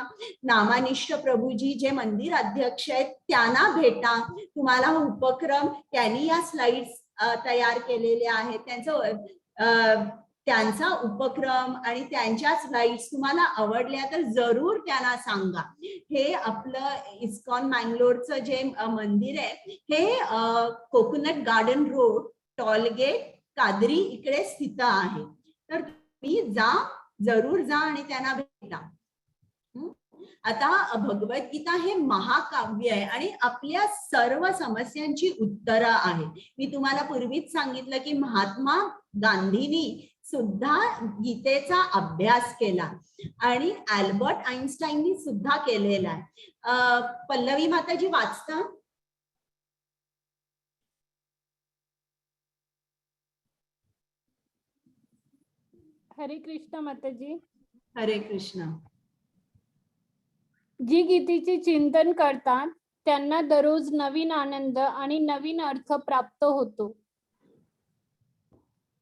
नामानिष्ठ प्रभूजी जे मंदिर अध्यक्ष आहेत त्यांना भेटा. तुम्हाला हा उपक्रम त्यांनी या स्लाइड्स तयार केलेले आहेत. त्यांचा उपक्रम आणि त्यांच्या स्लाइड्स तुम्हाला आवडल्या तर जरूर त्यांना सांगा. हे आपलं इस्कॉन मँगलोरचं जे मंदिर आहे हे कोकोनट गार्डन रोड, टॉलगेट, कादरी इकडे स्थित आहे. तर तुम्ही जरूर जा आणि त्यांना भेटा. आता भगवद्गीता हे महाकाव्य आहे आणि आपल्या सर्व समस्यांची उत्तरं आहे. मी तुम्हाला पूर्वीच सांगितलं की महात्मा गांधींनी सुद्धा गीतेचा अभ्यास केला आणि अल्बर्ट आइन्स्टाईननी सुद्धा केलेला आहे. पल्लवी माताजी वाचता? हरे कृष्ण माताजी. हरे कृष्ण. जी गीतेचे चिंतन करतात त्यांना दररोज नवीन आनंद आणि नवीन अर्थ प्राप्त होतो.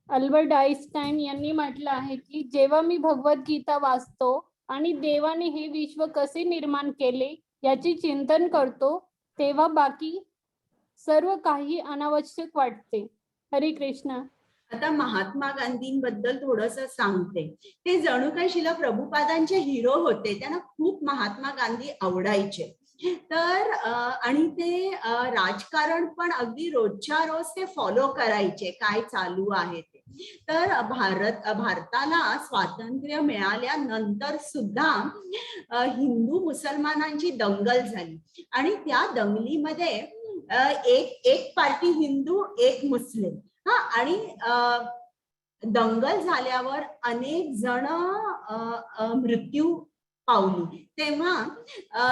अल्बर्ट आइन्स्टाईन यांनी म्हटलं आहे की जेव्हा मी भगवद्गीता वाचतो आणि देवाने हे विश्व कसे निर्माण केले याचे चिंतन करतो तेव्हा बाकी सर्व काही अनावश्यक वाटते. हरे कृष्ण. आता महात्मा गांधींबद्दल थोडस सांगते. ते जणू काही शिला प्रभुपादांचे हिरो होते. त्यांना खूप महात्मा गांधी आवडायचे. तर आणि ते राजकारण पण अगदी रोजच्या रोज ते फॉलो करायचे, काय चालू आहे ते. तर भारताला स्वातंत्र्य मिळाल्यानंतर सुद्धा हिंदू मुसलमानांची दंगल झाली आणि त्या दंगलीमध्ये एक पार्टी हिंदू, एक मुस्लिम. आणि दंगल झाल्यावर अनेक जण मृत्यू पावली. तेव्हा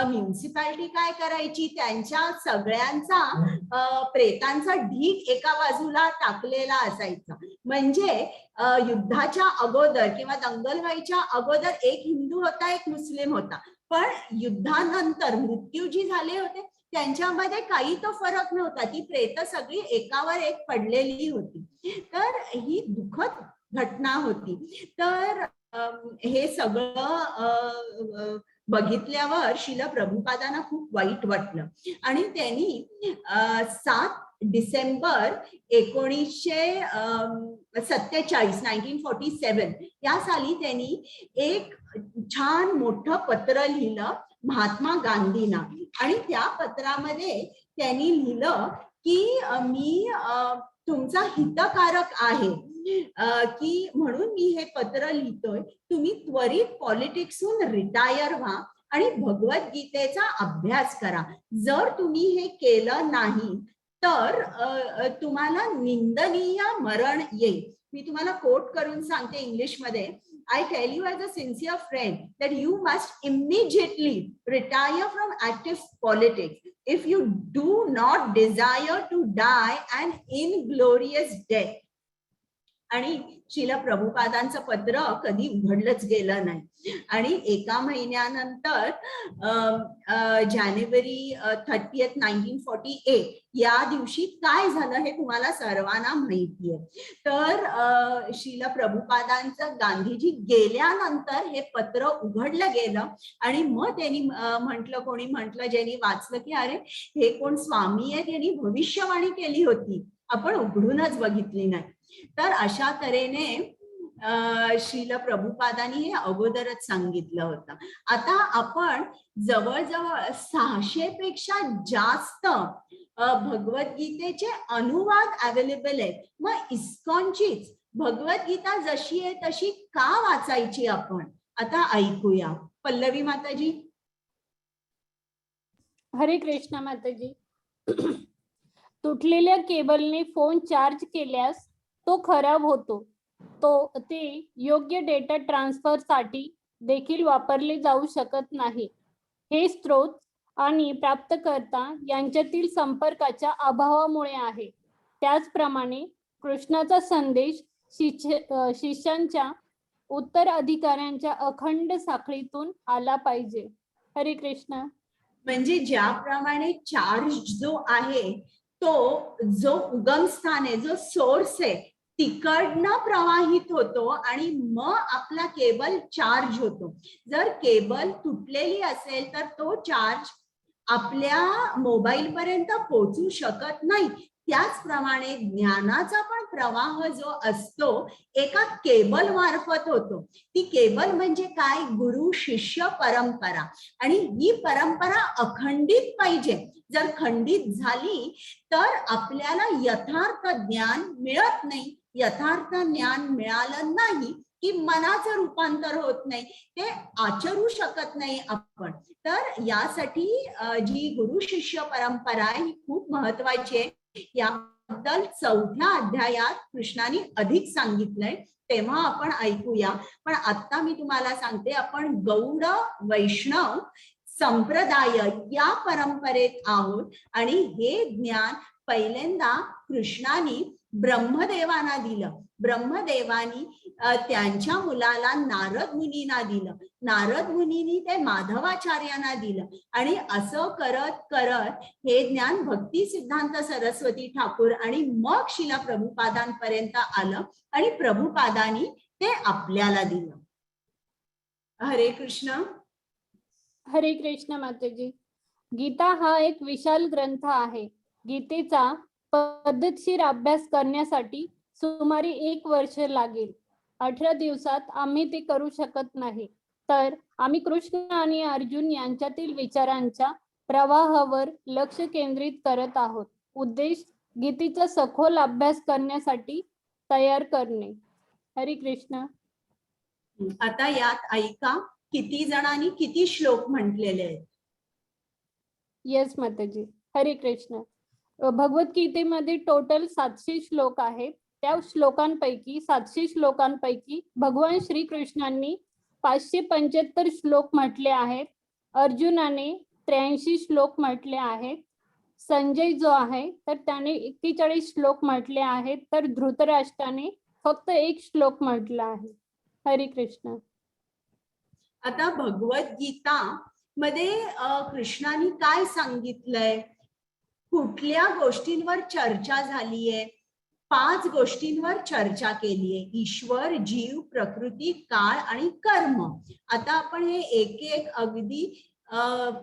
म्युन्सिपालिटी काय करायची, त्यांच्या सगळ्यांचा प्रेतांचा ढीग एका बाजूला टाकलेला असायचा. म्हणजे युद्धाच्या अगोदर किंवा दंगल व्हायच्या अगोदर एक हिंदू होता, एक मुस्लिम होता. पण युद्धानंतर मृत्यू जी झाले होते त्यांच्यामध्ये काही तो फरक नव्हता. ती प्रेत सगळी एकावर एक पडलेली होती. तर ही दुःखद घटना होती. तर हे सगळं बघितल्यावर श्रील प्रभुपादांना खूप वाईट वाटलं आणि त्यांनी 7 डिसेंबर 1947 या साली त्यांनी एक छान मोठं पत्र लिहिलं महात्मा गांधींना. आणि त्या पत्रामध्ये त्यांनी लिहिलं की मी तुमचा हितकारक आहे की म्हणून मी हे पत्र लिहितोय. तुम्ही त्वरित पॉलिटिक्सहून रिटायर व्हा आणि भगवद्गीतेचा अभ्यास करा. जर तुम्ही हे केलं नाही तर तुम्हाला निंदनीय मरण येईल. मी तुम्हाला कोट करून सांगते इंग्लिशमध्ये. I tell you as a sincere friend that you must immediately retire from active politics if you do not desire to die an inglorious death. आणि श्रील प्रभुपादांचं पत्र कधी उघडलंच गेलं नाही. आणि एका महिन्यानंतर जानेवारी 30, 1948 या दिवशी काय झालं हे तुम्हाला सर्वांना माहिती आहे. तर श्रील प्रभुपादांचं गांधीजी गेल्यानंतर हे पत्र उघडलं गेलं आणि मग त्यांनी कोणी म्हटलं ज्यांनी वाचलं की अरे हे कोण स्वामी आहेत, यांनी भविष्यवाणी केली होती, आपण उघडूनच बघितली नाही. तर अशा तऱ्हेने श्रील प्रभुपादांनी हे अगोदरच सांगितलं होतं. आता आपण जवळजवळ 600 पेक्षा जास्त भगवद्गीतेचे अनुवाद अवेलेबल आहेत. मग इस्कॉनचीच भगवद्गीता जशी आहे तशी का वाचायची आपण? आता ऐकूया. पल्लवी माताजी. हरे कृष्ण माताजी. तुटलेल्या केबलने फोन चार्ज केल्यास तो खराब होतो. ते योग्य डेटा ट्रान्सफर साठी देखील वापरले जाऊ शकत नाही. हे स्रोत आणि प्राप्तकर्ता यांच्यातील संपर्काच्या अभावामुळे आहे. त्याचप्रमाणे कृष्णाचा संदेश शिष्यांच्या उत्तराधिकाऱ्यांच्या अखंड साखळीतून आला पाहिजे. हरे कृष्ण. म्हणजे ज्याप्रमाणे चार्ज जो आहे तो जो उगमस्थान आहे, जो सोर्स आहे, तिकडनं प्रवाहित होतो आणि मग आपला केबल चार्ज होतो. जर केबल तुटलेली असेल तर तो चार्ज आपल्या मोबाईल पर्यंत पोहोचू शकत नाही. त्याचप्रमाणे ज्ञानाचा पण प्रवाह जो असतो एका केबल मार्फत होतो. ती केबल म्हणजे काय? गुरु शिष्य परंपरा. आणि ही परंपरा अखंडित पाहिजे. जर खंडित झाली तर आपल्याला यथार्थ ज्ञान मिळत नाही. यथार्थ ज्ञान मिळालं नाही की मनाचं रूपांतर होत नाही, ते आचरू शकत नाही आपण. तर यासाठी जी गुरु शिष्य परंपरा आहे ही खूप महत्वाची आहे. याबद्दल 4थ्या अध्यायात कृष्णाने अधिक सांगितलंय, तेव्हा आपण ऐकूया. पण आता मी तुम्हाला सांगते, आपण गौड वैष्णव संप्रदाय या परंपरेत आहोत आणि हे ज्ञान पहिल्यांदा कृष्णाने ब्रह्मदेवांना दिलं. ब्रह्मदेवानी त्यांच्या मुलाला नारद मुनींना दिलं. नारद मुनींनी ते माधवाचार्यांना दिलं. आणि असं करत करत हे ज्ञान भक्ती सिद्धांत सरस्वती ठाकूर आणि मग श्रील प्रभुपादांपर्यंत आलं आणि प्रभुपादांनी ते आपल्याला दिलं. हरे कृष्ण. हरे कृष्ण माताजी. गीता हा एक विशाल ग्रंथ आहे. गीतेचा पद्धतशीर अभ्यास करण्यासाठी सुमारे 1 वर्ष लागेल. 18 दिवसात आम्ही ते करू शकत नाही. तर आम्ही कृष्ण आणि अर्जुन यांच्यातील विचारांच्या प्रवाहावर लक्ष केंद्रित करत आहोत. उद्देश गीतेचा सखोल अभ्यास करण्यासाठी तयार करणे. हरे कृष्ण. आता यात ऐका किती जणांनी किती श्लोक म्हटलेले आहेत. येस माताजी. हरे कृष्ण. भगवद्गीतेमध्ये टोटल 700 श्लोक आहेत. त्या श्लोकांपैकी 700 श्लोकांपैकी भगवान श्रीकृष्णांनी 575 श्लोक म्हटले आहेत. अर्जुनाने 83 श्लोक म्हटले आहेत. संजय जो आहे तर त्याने 41 श्लोक म्हटले आहेत. तर धृतराष्ट्राने फक्त 1 श्लोक म्हटला आहे. हरे कृष्ण. आता भगवद्गीता मध्ये कृष्णाने काय सांगितलंय? कुठल्या गोष्टींवर चर्चा झालीये? 5 गोष्टींवर चर्चा केलीये. ईश्वर, जीव, प्रकृती, काळ आणि कर्म. आता आपण हे एक एक अगदी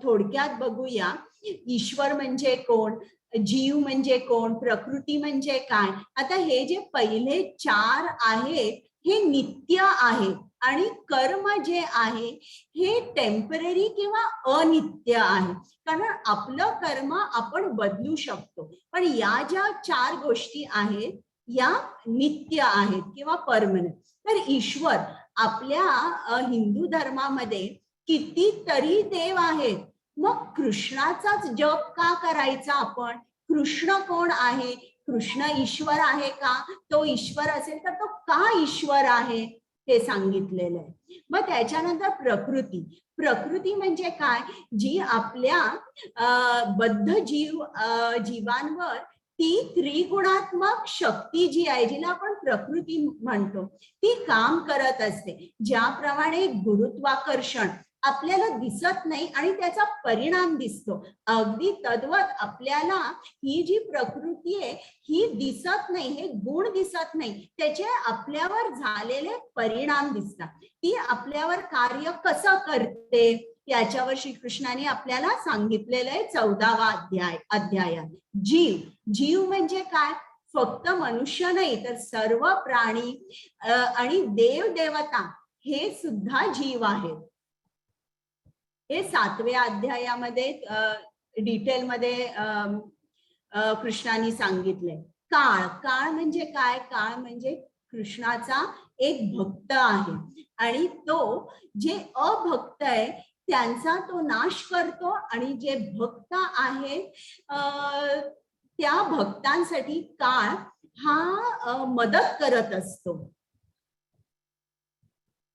थोडक्यात बघूया. ईश्वर म्हणजे कोण? जीव म्हणजे कोण? प्रकृती म्हणजे काय? आता हे जे पहिले 4 आहेत हे नित्य आहेत आणि कर्म जे आहे हे टेम्पररी किंवा अनित्य आहे. कारण आपलं कर्म आपण बदलू शकतो. पण या ज्या 4 गोष्टी आहेत या नित्य आहेत किंवा परमनंट. तर ईश्वर, आपल्या हिंदू धर्मामध्ये कितीतरी देव आहेत. मग कृष्णाचाच जप का करायचा आपण? कृष्ण कोण आहे? कृष्ण ईश्वर आहे का? तो ईश्वर असेल तर तो का ईश्वर आहे हे सांगितलेलं आहे. मग त्याच्यानंतर प्रकृती. प्रकृती म्हणजे काय? जी आपल्या बद्ध जीवांवर ती त्रिगुणात्मक शक्ती जी आहे, जिला आपण प्रकृती म्हणतो, ती काम करत असते. ज्याप्रमाणे गुरुत्वाकर्षण आपल्याला दिसत नाही आणि त्याचा परिणाम दिसतो, अगदी तद्वत आपल्याला ही जी प्रकृती आहे ही दिसत नाही, हे गुण दिसत नाही, त्याचे आपल्यावर झालेले परिणाम दिसतात. ती आपल्यावर कार्य कसं करते याच्यावर श्रीकृष्णाने आपल्याला सांगितलेलं आहे 14व्या अध्यायात. जीव. जीव म्हणजे काय? फक्त मनुष्य नाही तर सर्व प्राणी आणि देव देवता हे सुद्धा जीव आहेत. हे 7व्या अध्यायामध्ये डिटेलमध्ये कृष्णाने सांगितलंय. काळ, काळ म्हणजे काय? काळ म्हणजे कृष्णाचा एक भक्त आहे आणि तो जे अभक्त आहे त्यांचा तो नाश करतो आणि जे भक्त आहे त्या भक्तांसाठी काळ हा मदत करत असतो.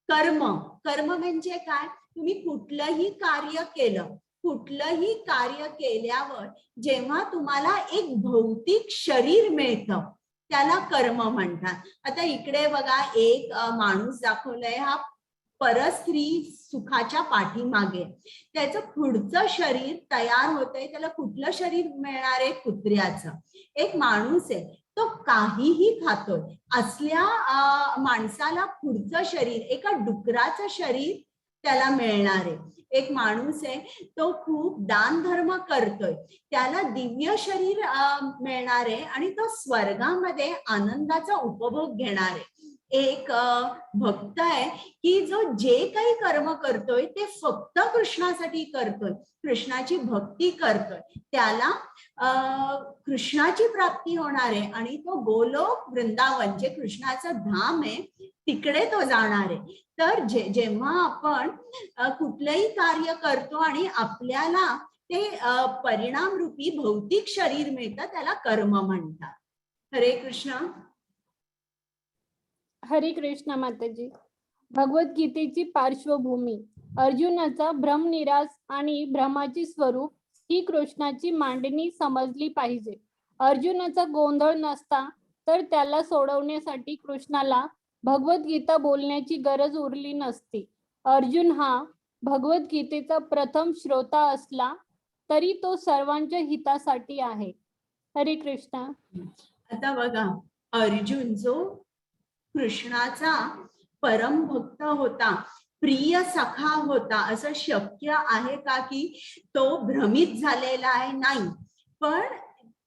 कर्म, कर्म म्हणजे काय? तुम्ही कुठलंही कार्य केलं, कुठलंही कार्य केल्यावर जेव्हा तुम्हाला एक भौतिक शरीर मिळतं त्याला कर्म म्हणतात. आता इकडे बघा एक माणूस दाखवलाय, हा परस्त्री सुखाच्या पाठीमागे. त्याचं पुढचं शरीर तयार होतंय, त्याला कुठलं शरीर मिळणार आहे? कुत्र्याचं. एक माणूस आहे, तो काहीही खातोय, असल्या माणसाला पुढचं शरीर एका डुकराचं शरीर त्याला मिळणार आहे. एक माणूस आहे, तो खूप दान धर्म करतोय, त्याला दिव्य शरीर मिळणार आहे आणि तो स्वर्गामध्ये आनंदाचा उपभोग घेणार आहे. एक भक्त आहे की जो जे काही कर्म करतोय ते फक्त कृष्णासाठी करतोय, कृष्णाची भक्ती करतोय, त्याला कृष्णाची प्राप्ती होणार आहे आणि तो गोलोक वृंदावन जे कृष्णाचं धाम आहे तिकडे तो जाणार आहे. तर जेव्हा आपण कुठलंही कार्य करतो आणि आपल्याला ते परिणाम रूपी भौतिक शरीर मिळतं त्याला कर्म म्हणतात. हरे कृष्ण. हरे कृष्ण माताजी. भगवद्गीतेची पार्श्वभूमी. अर्जुनाचा भ्रमनिरास आणि भ्रमाची स्वरूप ही कृष्णाची मांडणी समजली पाहिजे. अर्जुनाचा गोंधळ नसता तर त्याला सोडवण्यासाठी कृष्णाला भगवद्गीता बोलण्याची गरज उरली नसती. अर्जुन हा भगवद्गीतेचा प्रथम श्रोता असला तरी तो सर्वांच्या हितासाठी आहे. हरे कृष्ण. आता बघा, अर्जुन जो कृष्णाचा परम भक्त होता, प्रिय सखा होता, असं शक्य आहे का की तो भ्रमित झालेला आहे? नाही. पण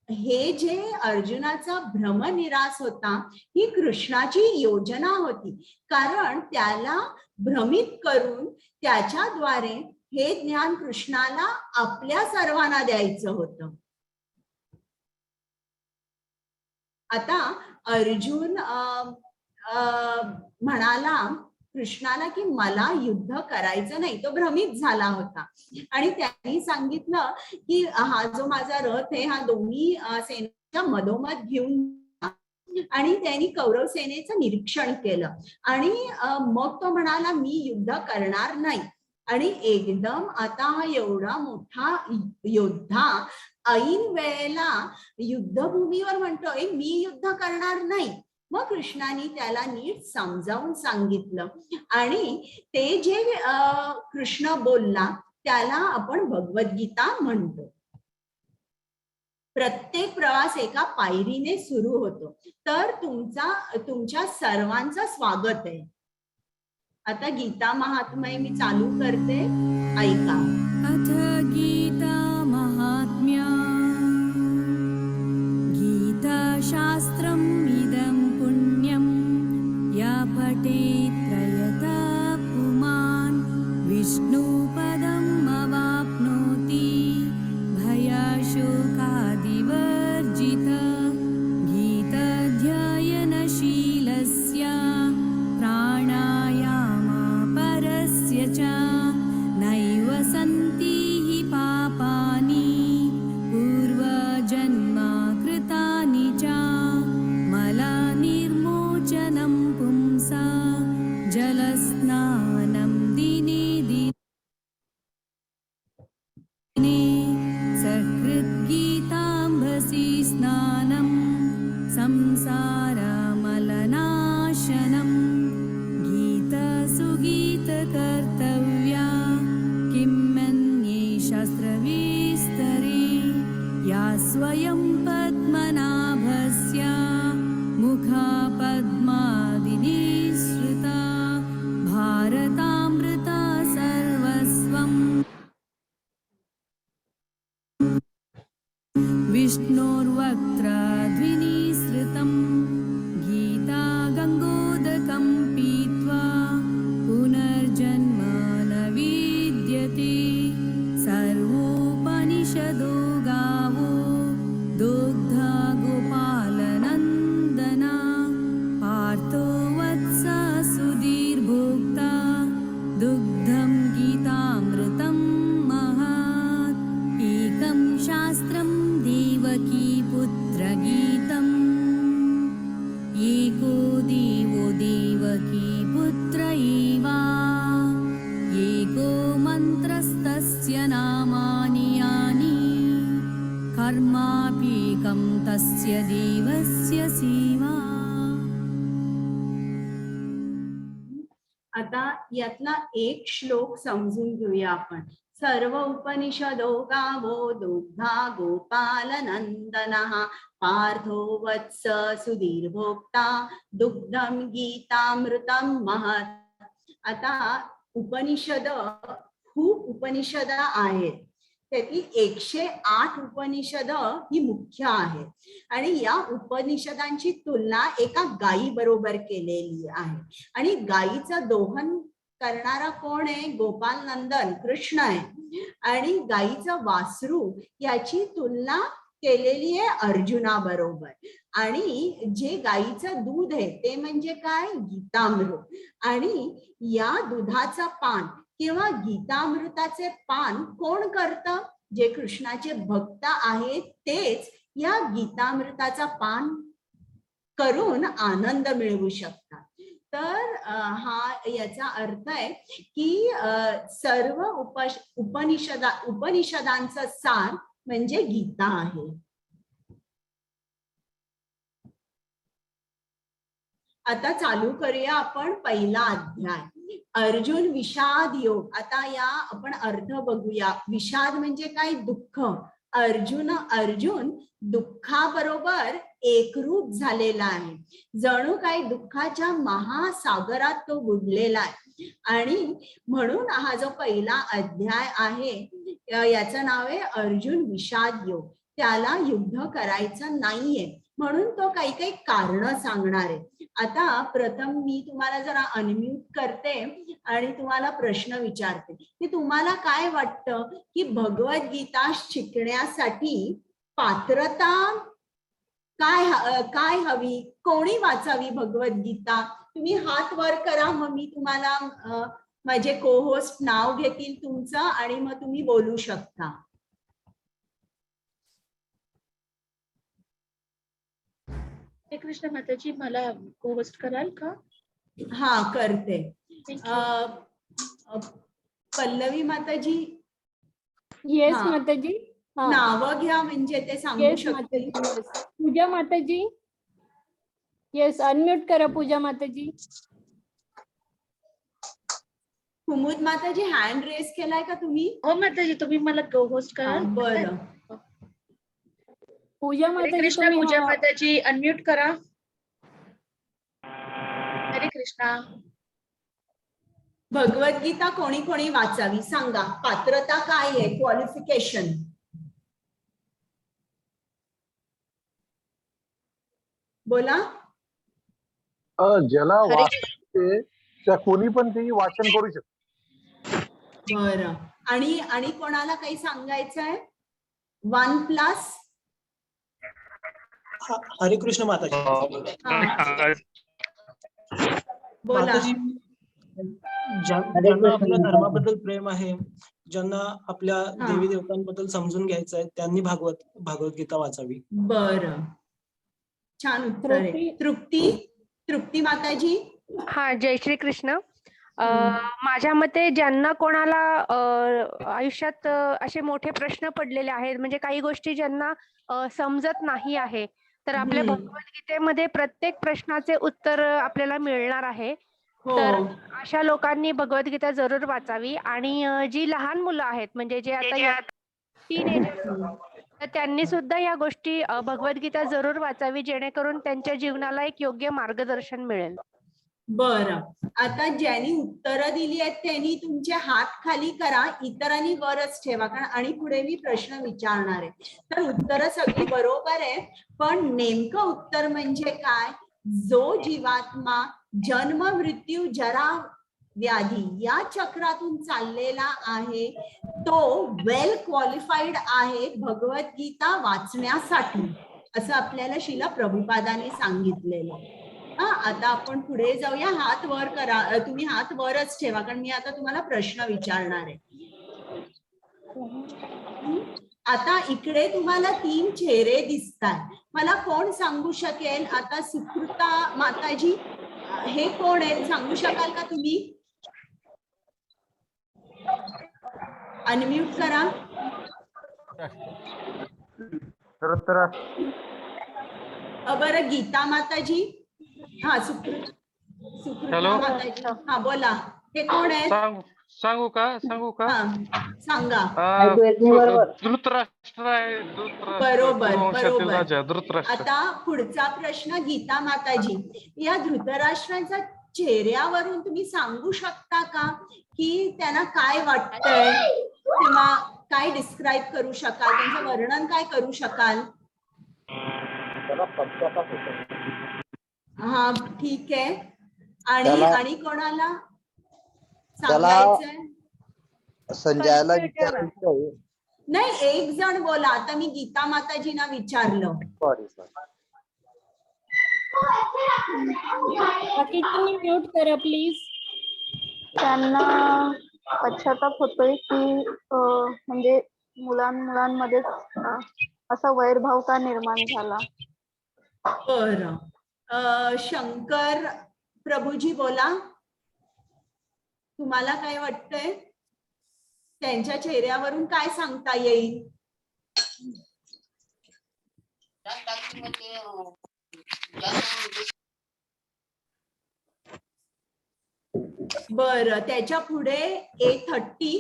हे जे अर्जुनाचा भ्रमनिरास होता ही कृष्णाची योजना होती, कारण त्याला भ्रमित करून त्याच्याद्वारे हे ज्ञान कृष्णाला आपल्या सर्वांना द्यायचं होतं. आता अर्जुन म्हणाला कृष्णाला की मला युद्ध करायचं नाही, तो भ्रमित झाला होता आणि त्यांनी सांगितलं की हा जो माझा रथ आहे हा दोन्ही सेनेच्या मधोमध घेऊन, आणि त्यांनी कौरव सेनेचं निरीक्षण केलं आणि मग तो म्हणाला मी युद्ध करणार नाही. आणि एकदम आता हा एवढा मोठा योद्धा ऐन वेळेला युद्धभूमीवर म्हणतोय मी युद्ध करणार नाही. मग कृष्णाने त्याला नीट समजावून सांगितलं आणि ते जे कृष्ण बोलला त्याला आपण भगवद्गीता म्हणतो. प्रत्येक प्रवास एका पायरीने सुरू होतो. तर तुमच्या सर्वांचं स्वागत आहे. आता गीता महात्म्य मी चालू करते, ऐका. अथ गीता महात्म्या. गीता शास्त्रम् इदं पुण्यं या पठेत् प्रयतः पुमान् विष्णुपदम् अवाप्नोति भयशोकादिवर्जितः. गीताध्ययनशीलस्य प्राणायामपरस्य च नैव सन्ति हि पापानि पूर्वजन्मा कृतानि च मलानिर्मोचनं पुंसा जलस्नानं दिने दिने सकृद्गीताम्भसि स्नानं संसारमलनाशनं. गीतासुगीतकर्तव्या किमन्ये शास्त्रविस्तरे या स्वयं पद्मनाभस्य मुखपद्मादिनिःसृता भारतामृता सर्वस्वम्. विष्णोर्वक्त्रद्विनिसृता सर्वस्तस्य नामानि यानि कर्मापीकं तस्य देवस्य सेवा. आता यातला एक श्लोक समजून घेऊया आपण. सर्व उपनिषदो गावो दुग्धा गोपाल नंदनः पार्थो वत्स सुधीर भोक्ता दुग्धम गीतामृतम महत्. आता उपनिषद खूप उपनिषद आहेत, त्यातली 108 उपनिषद ही मुख्य आहेत आणि या उपनिषदांची तुलना एका गायी बरोबर केलेली आहे. आणि गायीचं दोहन करणारा कोण आहे? गोपाल नंदन कृष्ण आहे. आणि गायीचं वासरू याची तुलना केलेली आहे अर्जुना बरोबर. आणि जे गायीचं दूध आहे ते म्हणजे काय? गीतामृत. आणि या दुधाचं पान किंवा गीतामृताचे पान कोण करतं? जे कृष्णाचे भक्त आहेत तेच या गीतामृताचा पान करून आनंद मिळवू शकतात. तर हा याचा अर्थ आहे की सर्व उपनिषदांचं सार म्हणजे गीता आहे. आता चालू करूया आपण पहिला अध्याय, अर्जुन विषाद योग. आता या आपण अर्थ बघूया. विषाद म्हणजे काय? दुःख. अर्जुन दुःखाबरोबर एकरूप झालेला आहे. जणू काही दुःखाच्या महासागरात तो बुडलेला आहे. आणि म्हणून हा जो पहिला अध्याय आहे याचं नाव आहे अर्जुन विषाद योग. त्याला युद्ध करायचं नाहीये म्हणून तो काही काही कारण सांगणार आहे. आता प्रथम मी तुम्हाला जरा अनम्यूट करते आणि तुम्हाला प्रश्न विचारते की तुम्हाला काय वाटतं की भगवद्गीता शिकण्यासाठी पात्रता काय हवी? कोणी वाचावी भगवद्गीता? तुम्ही हात वर करा, मग मी तुम्हाला माझे को होस्ट नाव घेतील तुमचं आणि मग तुम्ही बोलू शकता. कृष्ण माताजी, मला को होस्ट कराल का? हा करते. पल्लवी माताजी. येस हा. माताजी. हा. नावं घ्या म्हणजे ते सांगू येस शकते. माताजी. yes. पूजा माताजी. येस, अनम्यूट करा पूजा माताजी. कुमुद माताजी हँड रेस केलाय का तुम्ही? हो माताजी, तुम्ही मला को होस्ट हा, कराल? बरं. पूजा हरे माताजी कृष्णा तुम्ही पूजा हा- माताजी, अनम्यूट करा. हरे कृष्णा. भगवद्गीता कोणी कोणी वाचावी सांगा. पात्रता काय आहे? क्वालिफिकेशन बोला. ज्याला वाचते त्या कोणी पण ते वाचन करू शकते. बरं. आणि कोणाला काही सांगायचं आहे? 1+ हरे कृष्ण माताजी. बोला. माताजी, ज्यांना आपल्या धर्माबद्दल प्रेम आहे, ज्यांना आपल्या देवी देवतांबद्दल समजून घ्यायचं आहे, त्यांनी भागवतगीता वाचावी. बरं, छान उत्तर आहे. तृप्ती माताजी. हा, जय श्री कृष्ण. माझ्या मते ज्यांना कोणाला आयुष्यात असे मोठे प्रश्न पडलेले आहेत, म्हणजे काही गोष्टी ज्यांना समजत नाही आहे, तर आपल्या भगवद्गीतेमध्ये प्रत्येक प्रश्नाचे उत्तर आपल्याला मिळणार आहे. तर अशा लोकांनी भगवद्गीता जरूर वाचावी. आणि जी लहान मुलं आहेत, म्हणजे जे आता टीनेजर, तर त्यांनी सुद्धा या गोष्टी भगवद्गीता जरूर वाचावी, जेणेकरून त्यांच्या जीवनाला एक योग्य मार्गदर्शन मिळेल. बरं. आता ज्यांनी उत्तरं दिली आहेत त्यांनी तुमचे हात खाली करा, इतरांनी वरच ठेवा, कारण आणि पुढे मी प्रश्न विचारणार आहे. तर उत्तरं सगळी बरोबर आहे, पण नेमकं उत्तर म्हणजे काय? जो जीवात्मा जन्म मृत्यू जरा व्याधी या चक्रातून चाललेला आहे तो वेल क्वालिफाईड आहे भगवद्गीता वाचण्यासाठी, असं आपल्याला श्रील प्रभुपादांनी सांगितलेलं. आता आपण पुढे जाऊया. हात वर करा, तुम्ही हात वरच ठेवा, कारण मी आता तुम्हाला प्रश्न विचारणार आहे. आता इकडे तुम्हाला 3 चेहरे दिसतात. मला कोण सांगू शकेल? आता सुकृता माताजी, हे कोण आहेत सांगू शकाल का तुम्ही? अनम्यूट करा. बरं गीता माताजी. हा सुकृता हॅलो. माताजी. हा बोला. हे कोण आहेत? सांगू का हा सांगा. धृतराष्ट्र आहे. धृतराष्ट्र बरोबर कुरुवंशातील बरोबर. राजा धृतराष्ट्र. आता पुढचा प्रश्न गीता माताजी. या धृतराष्ट्रांच्या चेहऱ्यावरून तुम्ही सांगू शकता का की त्यांना काय वाटतंय किंवा काय डिस्क्राईब करू शकाल, त्यांचं वर्णन काय करू शकाल? हा ठीक आहे. आणि कोणाला सांगायचंय? संजयला विचारायचं. नाही एक जण बोला. आता मी गीता माताजींना विचारलं. सॉरी. बाकी तुम्ही म्यूट करा प्लीज. त्यांना पश्चाताप होतोय की म्हणजे मुलांमध्येच असा वैरभाव का निर्माण झाला. बरं. शंकर प्रभूजी बोला. तुम्हाला काय वाटतंय? त्यांच्या चेहऱ्यावरून काय सांगता येईल? बरं. त्याच्या पुढे A30.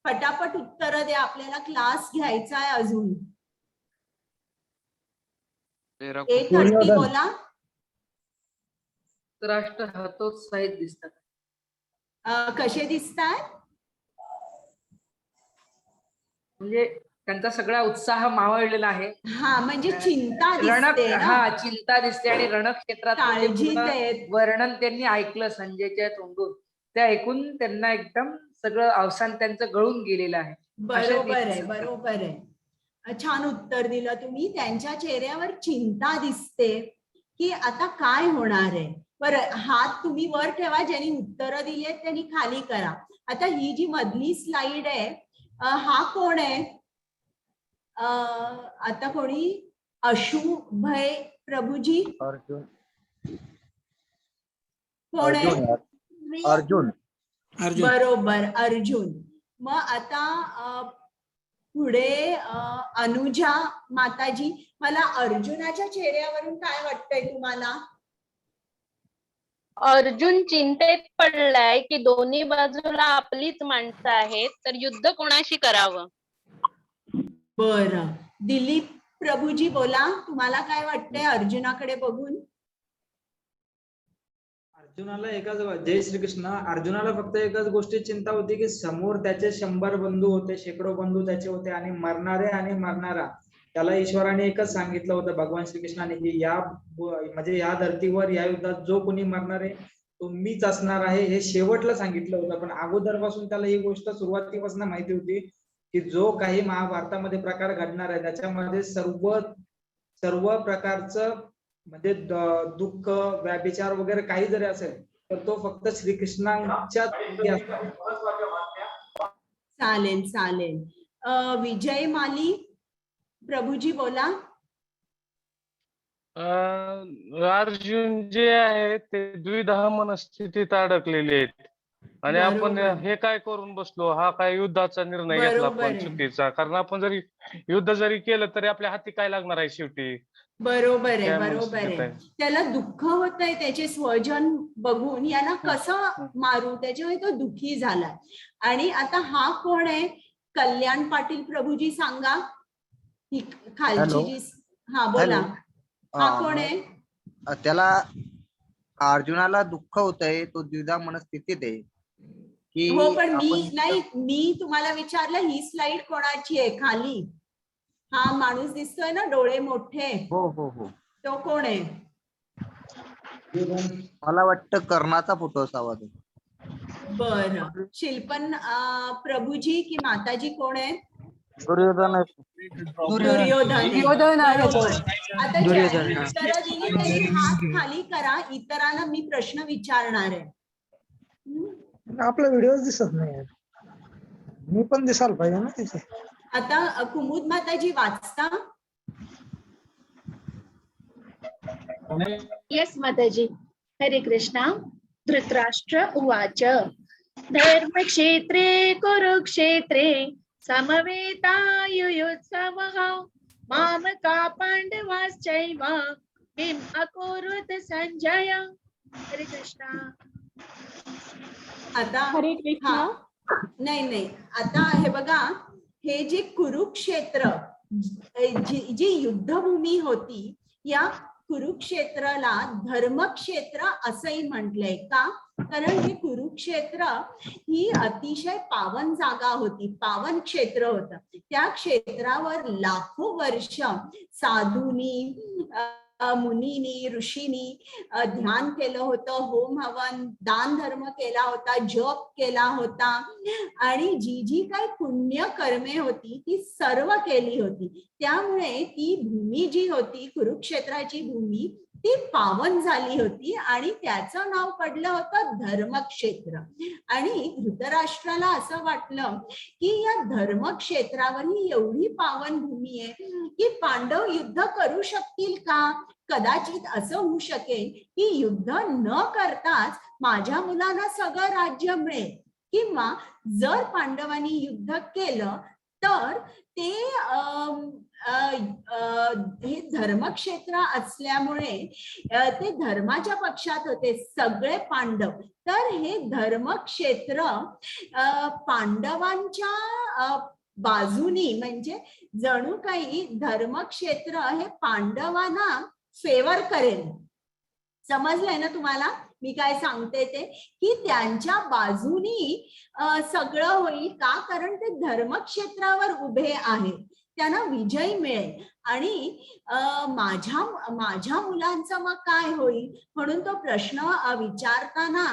पटापट उत्तर द्या, आपल्याला क्लास घ्यायचा आहे अजून. A30 बोला. राष्ट्र हतोत्साहित दिसतात. कसे दिसतात? म्हणजे त्यांचा सगळा उत्साह मावळलेला आहे. हा म्हणजे चिंता दिसते ना. हा चिंता दिसते आणि रणक्षेत्रात काळजीत आहेत. वर्णन त्यांनी ऐकलं संजयच्या तोंडून. ते ऐकून त्यांना एकदम सगळं अवसान त्यांचं गळून गेलेलं आहे. बरोबर आहे बरोबर आहे. छान उत्तर दिलं तुम्ही. त्यांच्या चेहऱ्यावर चिंता दिसते की आता काय होणार आहे. बरं हात तुम्ही वर ठेवा. ज्यांनी उत्तरं दिली आहेत त्यांनी खाली करा. आता ही जी मधली स्लाइड आहे हा कोण आहे? आता कोणी? अशुभय प्रभूजी अर्जुन. कोण आहे? अर्जुन. बरोबर अर्जुन. मग आता पुढे अनुजा माताजी. मला अर्जुनाच्या चेहऱ्यावरून काय वाटतंय तुम्हाला? अर्जुन चिंतेत पडलाय की दोन्ही बाजूला आपलीच माणसं आहेत, तर युद्ध कोणाशी करावं. बरं. दिलीप प्रभूजी बोला. तुम्हाला काय वाटतंय अर्जुनाकडे बघून? अर्जुनाला जय श्रीकृष्ण. अर्जुनाला फक्त एकच गोष्टी चिंता होती की समोर त्याचे 100 बंधू होते, शेकडो बंधू त्याचे होते आणि मरणारे आणि मरणारा. त्याला ईश्वराने एकच सांगितलं होतं भगवान श्रीकृष्णाने की या धर्तीवर या युद्धात जो कोणी मरणार आहे तो मीच असणार आहे हे शेवटला सांगितलं होतं. पण अगोदरपासून त्याला ही गोष्ट सुरुवातीपासून माहिती होती की जो काही महाभारतामध्ये प्रकार घडणार आहे त्याच्यामध्ये सर्व प्रकारचं म्हणजे दुःख व्याभिचार वगैरे काही जरी असेल तर तो फक्त श्रीकृष्णांच्या. चालेल चालेल. विजय माली प्रभूजी बोला. अर्जुन जे आहे ते द्विधा मनस्थितीत अडकलेले आहेत आणि आपण हे काय करून बसलो. हा काय युद्धाचा निर्णय घेतला आपण चुकीचा. कारण आपण जरी युद्ध जरी केलं तरी आपल्या हाती काय लागणार आहे शेवटी. बरोबर आहे बरोबर आहे. त्याला दुःख होत आहे त्याचे स्वजन बघून. यांना कसं मारू त्याच्यामुळे तो दुःखी झाला. आणि आता हा कोण आहे? कल्याण पाटील प्रभूजी सांगा. ही खालची जी. हा बोला. हा कोण आहे? त्याला अर्जुनाला दुःख होतंय, तो द्विधा मनस्थितीत आहे की. हो पण मी तुम्हाला विचारलं ही स्लाइड कोणाची आहे? खाली हा माणूस दिसतोय ना डोळे मोठे. हो हो हो. तो कोण आहे? मला वाटतं कर्णाचा फोटो असावा तो. बरं. शिल्पन प्रभूजी की माताजी कोण आहे? दुर्योधन. दुर्योधन. आता ज्यांनी उत्तरं दिली त्यांनी हात खाली करा. इतरांना मी प्रश्न विचारणार आहे. आपला व्हिडिओ दिसत नाही. मी पण दिसायला पाहिजे ना तिथे. आता कुमुद माताजी वाचता. येस माताजी. हरे कृष्णा. धृतराष्ट्र उवाच धर्मक्षेत्रे कुरुक्षेत्रे समवेतायुयुत्सवः मामका पांडवाश्चैव किम अकुरुत संजय. हरे कृष्णा. आता हरे कृष्ण. हा नाही आता हे बघा, हे जे कुरुक्षेत्र जी युद्धभूमी होती, या कुरुक्षेत्राला धर्मक्षेत्र असंही म्हटलंय. का? कारण हे कुरुक्षेत्र ही अतिशय पावन जागा होती, पावन क्षेत्र होतं. त्या क्षेत्रावर लाखो वर्ष साधूंनी, मुनीनी, ऋषीनी ध्यान केलं होतं, होम हवन, दान धर्म केला होता, जप केला होता, आणि जी जी काही पुण्य कर्मे होती ती सर्व केली होती. त्यामुळे ती भूमी जी होती, कुरुक्षेत्राची भूमी, ती पावन झाली होती आणि त्याचं नाव पडलं होतं धर्मक्षेत्र. आणि धृतराष्ट्राला असं वाटलं की या धर्मक्षेत्रावर ही एवढी पावन भूमी आहे की पांडव युद्ध करू शकतील का? कदाचित असं होऊ शकेल की युद्ध न करताच माझ्या मुलांना सगळं राज्य मिळेल, किंवा जर पांडवांनी युद्ध केलं तर ते हे धर्मक्षेत्र असल्यामुळे ते धर्माच्या पक्षात होते सगळे पांडव. तर हे धर्मक्षेत्र पांडवांच्या बाजूनी, म्हणजे जणू काही धर्मक्षेत्र हे पांडवांना फेवर करेल. समजलंय ना तुम्हाला मी काय सांगते ते? की त्यांच्या बाजूनी सगळं होईल. का? कारण ते धर्मक्षेत्रावर उभे आहेत, त्यांना विजय मिळेल. आणि माझ्या मुलांचं मग काय होईल? म्हणून तो प्रश्न विचारताना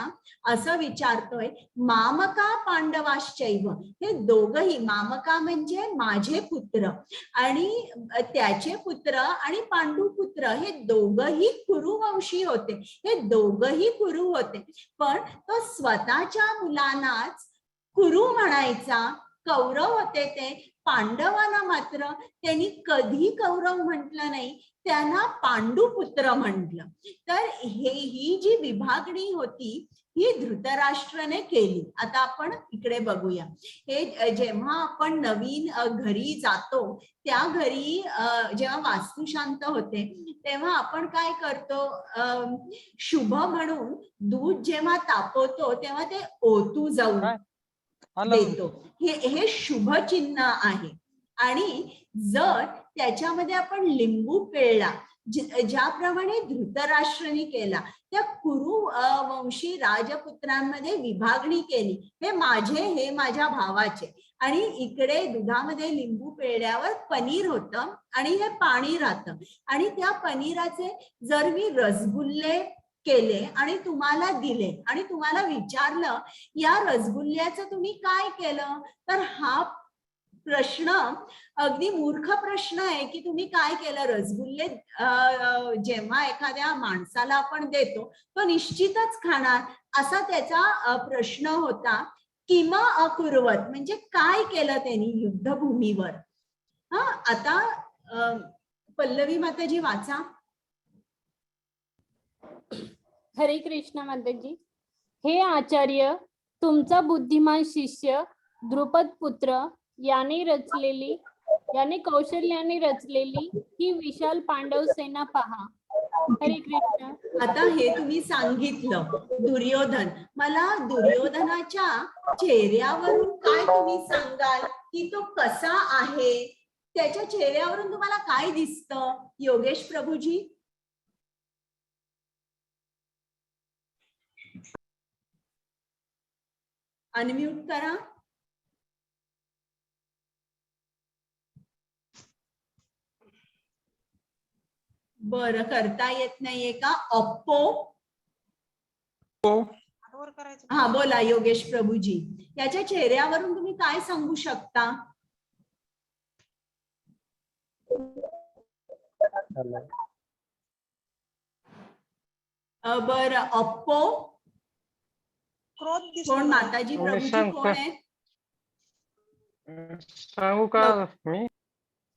असं विचारतोय, मामका पांडवाश्चैव. हे दोघही, मामका म्हणजे माझे पुत्र आणि त्याचे पुत्र आणि पांडुपुत्र, हे दोघही कुरुवंशी होते, हे दोघही कुरु होते. पण तो स्वतःच्या मुलांनाच कुरु म्हणायचा. कौरव होते ते. पांडवांना मात्र त्यांनी कधी कौरव म्हटलं नाही, त्यांना पांडुपुत्र म्हटलं. तर ही जी विभागणी होती ही धृतराष्ट्राने केली. आता आपण इकडे बघूया. हे जेव्हा आपण नवीन घरी जातो, त्या घरी जेव्हा वास्तुशांत होते तेव्हा आपण काय करतो? शुभ म्हणून दूध जेव्हा तापवतो तेव्हा ते ओतू जाऊन देतो. हे शुभ चिन्ह आहे. आणि जर त्याच्यामध्ये आपण लिंबू पिळला, ज्याप्रमाणे धृतराष्ट्राने केला, त्या कुरु वंशी राजपुत्रांमध्ये विभागणी केली. हे माझे, हे माझ्या भावाचे. आणि इकडे दुधामध्ये लिंबू पिळल्यावर पनीर होतं आणि हे पाणी राहतं. आणि त्या पनीराचे जर मी रसगुल्ले केले आणि तुम्हाला दिले आणि तुम्हाला विचारलं या रसगुल्ल्याचं तुम्ही काय केलं, तर हा प्रश्न अगदी मूर्ख प्रश्न आहे की तुम्ही काय केलं. रसगुल्ले जेव्हा एखाद्या माणसाला आपण देतो तो निश्चितच खाणार, असा त्याचा प्रश्न होता. किंवा अकुर्वत म्हणजे काय केलं त्यांनी युद्धभूमीवर. आता पल्लवी माताजी वाचा. हरे कृष्ण माताजी. हे आचार्य, तुमचा बुद्धिमान शिष्य द्रुपद पुत्र याने कौशल्याने रचलेली ही विशाल पांडव सेना पहा. हरे कृष्ण. आता हे तुम्ही सांगितलं दुर्योधन. मला दुर्योधनाच्या चेहऱ्यावरून काय तुम्ही सांगाल की तो कसा आहे? त्याच्या चेहऱ्यावरून तुम्हाला काय दिसतं योगेश प्रभूजी? अनम्यूट करा. बरं, करता येत नाहीये का? अप्पो. हा बोला योगेश प्रभूजी. याच्या चेहऱ्यावरून तुम्ही काय सांगू शकता? बरं, अप्पो कोण? माताजी प्रभूजी कोण आहे? सांगू का मी?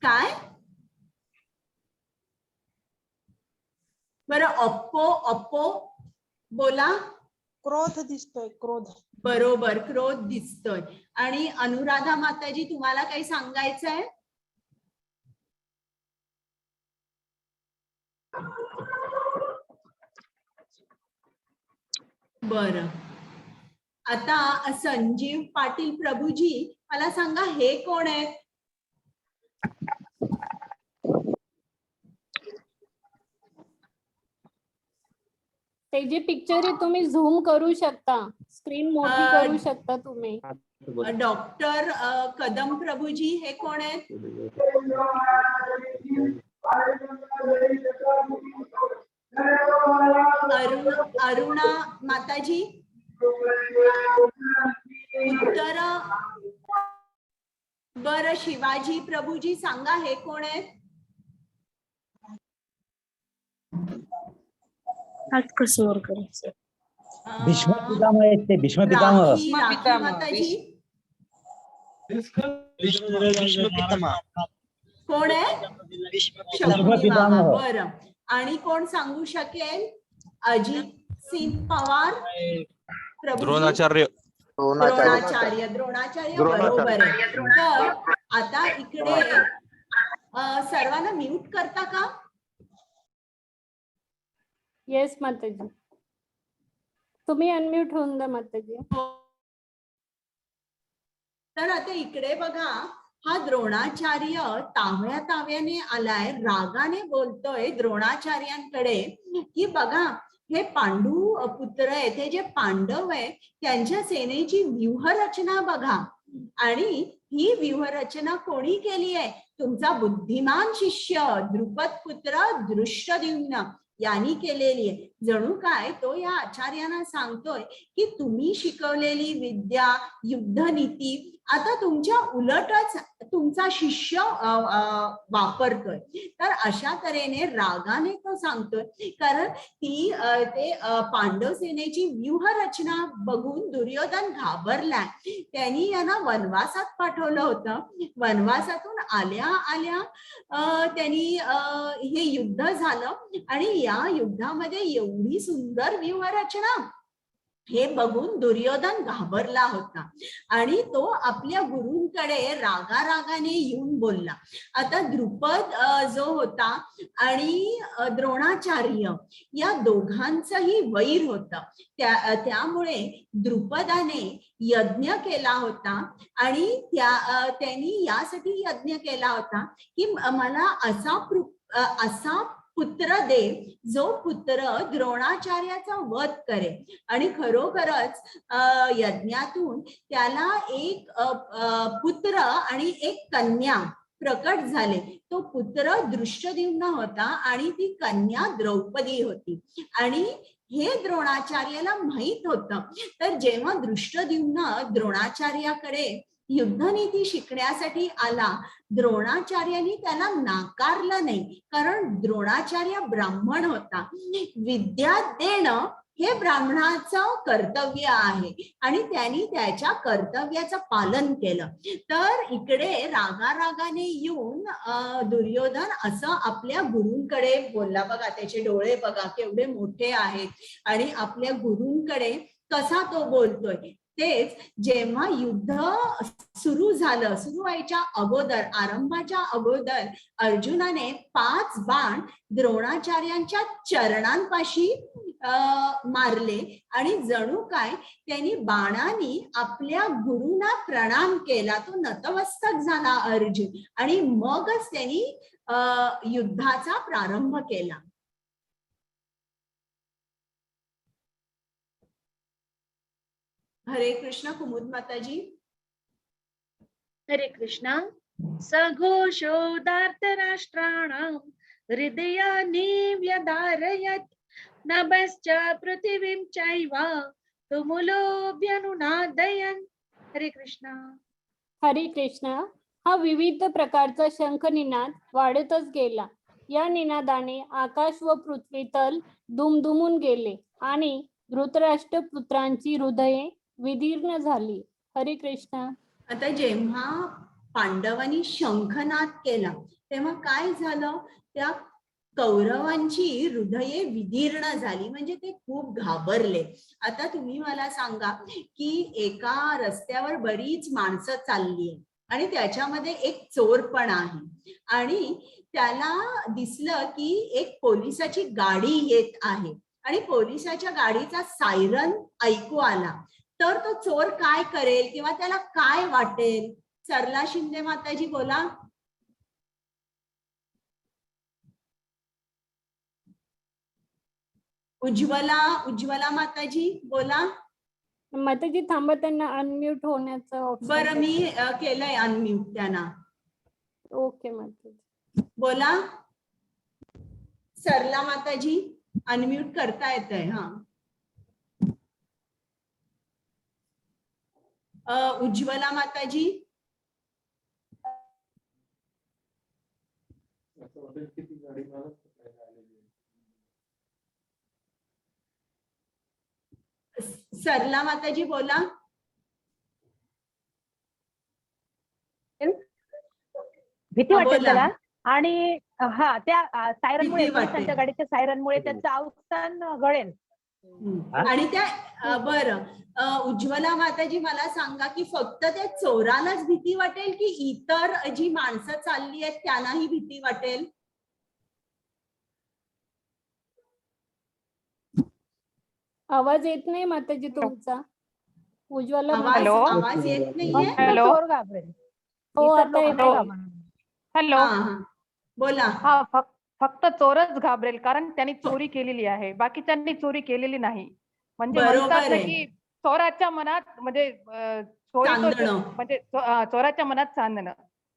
काय? बरं, अप्पो बोला. क्रोध दिसतोय, क्रोध. बरोबर, क्रोध दिसतोय. आणि अनुराधा माताजी, तुम्हाला काही सांगायचं आहे? बरं, आता संजीव पाटील प्रभूजी, मला सांगा हे कोण आहेत? ते जे पिक्चर आहे तुम्ही झूम करू शकता, स्क्रीन मोठी करू शकता तुम्ही. डॉक्टर कदम प्रभूजी, हे कोण आहेत? अरुणा माताजी, उत्तर. बरं, शिवाजी प्रभूजी सांगा हे कोण आहेत? हात कसं करायचं? भीष्म पितामह आहेत ते, भीष्म पितामह. राखी माताजी कोण आहे? भीष्म पितामह. बरं, आणि कोण सांगू शकेल? अजित सिंग पवार प्रभूजी. द्रोणाचार्य. द्रोणाचार्य बरोबर आहे. तर आता इकडे सर्वांना म्यूट करता का? येस माताजी, तुम्ही अनम्यूट होऊन द्या माताजी. तर आता इकडे बघा, हा द्रोणाचार्य ताव्या ताव्याने आलाय, रागाने बोलतोय द्रोणाचार्यांकडे की बघा, हे पांडू पुत्र आहेत, हे जे पांडव आहे त्यांच्या सेनेची व्यूहरचना बघा. आणि ही व्यूहरचना कोणी केली आहे? तुमचा बुद्धिमान शिष्य द्रुपद पुत्र दृष्टद्युम्न यांनी केलेली आहे. जणू काय तो या आचार्यांना सांगतोय की तुम्ही शिकवलेली विद्या, युद्धनीती आता तुमच्या उलटच तुमचा शिष्य वापरतोय. तर अशा तऱ्हेने रागाने तो सांगतोय, कारण ते पांडव सेनेची व्यूहरचना बघून दुर्योधन घाबरलाय. त्यांनी यांना वनवासात पाठवलं होतं. वनवासातून आल्या आल्या त्यांनी हे युद्ध झालं आणि या युद्धामध्ये एवढी सुंदर व्यूहरचना हे बघून दुर्योधन घाबरला होता आणि तो आपल्या गुरूंकडे रागारागाने येऊन बोलला. आता द्रुपद जो होता आणि द्रोणाचार्य या दोघांचंही वैर होतं. त्यामुळे द्रुपदाने यज्ञ केला होता आणि त्यांनी यासाठी यज्ञ केला होता की मला असा पुत्र दे जो पुत्र द्रोणाचार्याचा वध करेल. आणि खरोखरच यज्ञातून त्याला एक पुत्र आणि एक कन्या प्रकट झाले. तो पुत्र दृष्टद्युम्न होता आणि ती कन्या द्रौपदी होती. आणि हे द्रोणाचार्याला माहित होतं. तर जेव्हा दृष्टद्युम्न द्रोणाचार्याकडे युद्धनीती शिकण्यासाठी आला, द्रोणाचार्यांनी त्याला नाकारलं नाही, कारण द्रोणाचार्य ब्राह्मण होता. विद्या देणं हे ब्राह्मणाचं कर्तव्य आहे आणि त्यांनी त्याच्या कर्तव्याचं पालन केलं. तर इकडे रागारागाने येऊन दुर्योधन असं आपल्या गुरूंकडे बोलला. बघा, त्याचे डोळे बघा केवढे मोठे आहेत आणि आपल्या गुरूंकडे कसा तो बोलतोय. तेच जेव्हा युद्ध सुरू व्हायच्या अगोदर, आरंभाच्या अगोदर अर्जुनाने 5 बाण द्रोणाचार्यांच्या चरणांपाशी मारले आणि जणू काय त्यांनी बाणांनी आपल्या गुरूंना प्रणाम केला. तो नतमस्तक झाला अर्जुन आणि मगच त्यांनी युद्धाचा प्रारंभ केला. हरे कृष्ण. कुमुद माताजी. हरे कृष्णा. सघोषोदार्थ राष्ट्राणां हृदयानि व्यधारयत् नभश्च पृथिवीं चैव तुमुलोऽभ्यनुनादयन्. हरे कृष्णा. हरे कृष्णा. हा विविध प्रकारचा शंख निनाद वाढतच गेला. या निनादाने आकाश व पृथ्वी तल दुमदुमून गेले आणि धृतराष्ट्र पुत्रांची हृदये विदीर्ण झाली. हरे कृष्णा. आता जेव्हा पांडवांनी शंखनाद केला तेव्हा काय झालं? त्या कौरवांची हृदये विदीर्ण झाली, म्हणजे ते खूप घाबरले. आता तुम्ही मला सांगा की एका रस्त्यावर बरीच माणसं चालली आहे आणि त्याच्यामध्ये एक चोर पण आहे आणि त्याला दिसलं की एक पोलिसाची गाडी येत आहे आणि पोलिसाच्या गाडीचा सायरन ऐकू आला, तर तो चोर काय करेल किंवा त्याला काय वाटेल? सरला शिंदे माताजी बोला. उज्ज्वला माताजी बोला. माताजी थांबा, त्यांना अनम्यूट होण्याचं option बरं, मी केलंय अनम्यूट त्यांना. ओके माताजी बोला. सरला माताजी अनम्यूट करता येतंय. उज्ज्वला माताजी. सरला माताजी बोला. भीती हा, वाटेल बोला. त्याला आणि त्या सायरनमुळे, भीती वाटेल. पोलिसांच्या गाडीच्या सायरनमुळे त्याचं अवसान गळेल. आणि त्या बरं, उज्ज्वला माताजी मला सांगा की फक्त त्या चोरालाच भीती वाटेल की इतर जी माणसं चालली आहेत त्यांनाही भीती वाटेल? आवाज येत नाही माताजी तुमचा. उज्ज्वला आवाज येत नाहीये. हॅलो, चोर घाबरेल. हो, इतर आता लोक येतोय. नाही घाबरणार. हॅलो. बोला. हा, फक्त चोरच घाबरेल कारण त्यांनी चोरी केलेली आहे, बाकीच्यांनी चोरी केलेली नाही. म्हणजे बरोबर म्हणतात ना आहे. की चोराच्या मनात म्हणजे चोरी तो चांदणं. म्हणजे चोराच्या मनात चांदणं,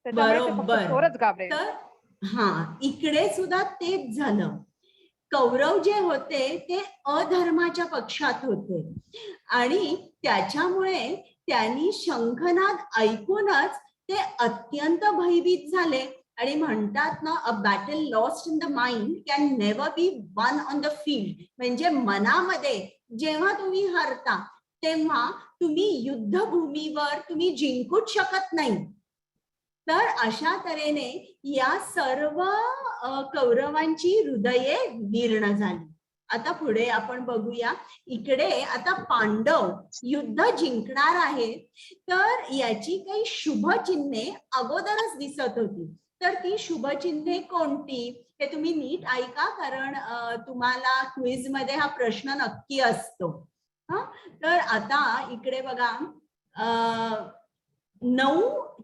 त्याच्यामुळे ते फक्त बरोबर. चोरच घाबरेल. तर इकडे सुद्धा तेच झालं. कौरव जे होते ते अधर्माच्या पक्षात होते आणि त्याच्यामुळे त्यांनी शंखनाद ऐकूनच ते अत्यंत भयभीत झाले आणि म्हणतात ना, a battle lost in the mind can never be won on the field. म्हणजे मनामध्ये जेव्हा तुम्ही हरता तेव्हा तुम्ही युद्धभूमीवर तुम्ही जिंकूच शकत नाही. तर अशा तऱ्हेने या सर्व कौरवांची हृदये विदीर्ण झाली. आता पुढे आपण बघूया. इकडे आता पांडव युद्ध जिंकणार आहे, तर याची काही शुभ चिन्हे अगोदरच दिसत होती. तर ती शुभ चिन्हे कोणती हे तुम्ही नीट ऐका, कारण तुम्हाला क्विज मध्ये हा प्रश्न नक्की असतो. तर आता इकडे बघा, 9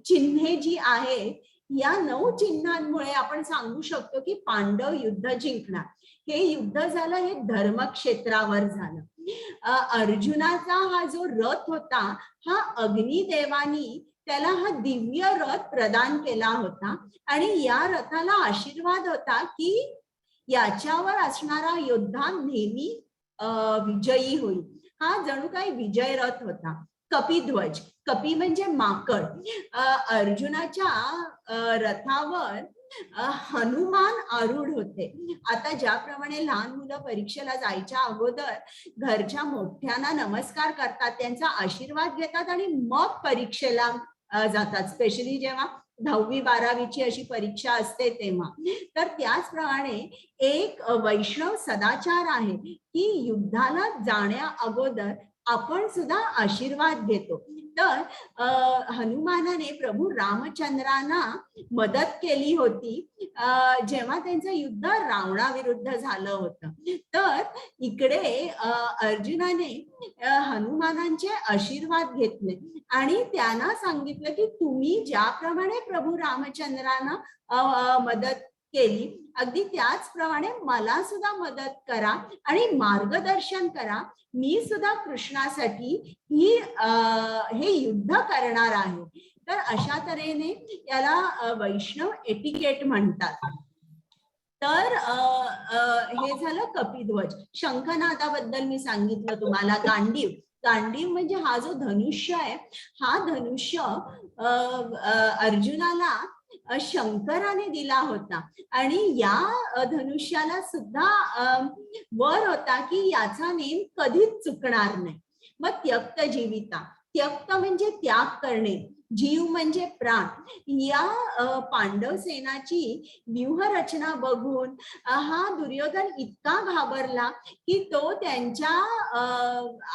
चिन्हे जी आहेत, या 9 चिन्हांमुळे आपण सांगू शकतो की पांडव युद्ध जिंकणार. हे युद्ध झालं, हे धर्मक्षेत्रावर झालं. अर्जुनाचा हा जो रथ होता, हा अग्निदेवानी त्याला हा दिव्य रथ प्रदान केला होता आणि या रथाला आशीर्वाद होता की याच्यावर असणारा योद्धा नेहमी विजयी होईल. हा जणू काही विजय रथ होता. कपिध्वज, कपी म्हणजे माकड. अर्जुनाच्या रथावर हनुमान आरूढ होते. आता ज्याप्रमाणे लहान मुलं परीक्षेला जायच्या अगोदर घरच्या मोठ्यांना नमस्कार करतात, त्यांचा आशीर्वाद घेतात आणि मग परीक्षेला जातात, स्पेशली जेव्हा 10वी 12वीची अशी परीक्षा असते तेव्हा. तर त्याचप्रमाणे एक वैष्णव सदाचार आहे की युद्धाला जाण्या अगोदर आपण सुद्धा आशीर्वाद घेतो. तर हनुमानाने प्रभू रामचंद्रांना मदत केली होती जेव्हा त्यांचं युद्ध रावणाविरुद्ध झालं होतं. तर इकडे अर्जुनाने हनुमानांचे आशीर्वाद घेतले आणि त्यांना सांगितलं की तुम्ही ज्याप्रमाणे प्रभू रामचंद्रांना मदत केली, अगदी त्याचप्रमाणे मला सुद्धा मदत करा आणि मार्गदर्शन करा. मी सुद्धा कृष्णासाठी हे युद्ध करणार आहे. तर अशा तऱ्हेने याला वैष्णव एटिकेट म्हणतात. तर हे झालं कपिध्वज. शंखनादाबद्दल मी सांगितलं तुम्हाला. गांडीव, गांडीव म्हणजे हा जो धनुष्य आहे, हा धनुष्य अर्जुनाला शंकराने दिला होता आणि या धनुष्याला सुद्धा वर होता की याचा नेम कधीच चुकणार नाही. मग त्यक्त जीविता, त्यक्त म्हणजे त्याग करणे, जीव म्हणजे प्राण. या पांडव सेनाची व्यूहरचना बघून हा दुर्योधन इतका घाबरला की तो त्यांच्या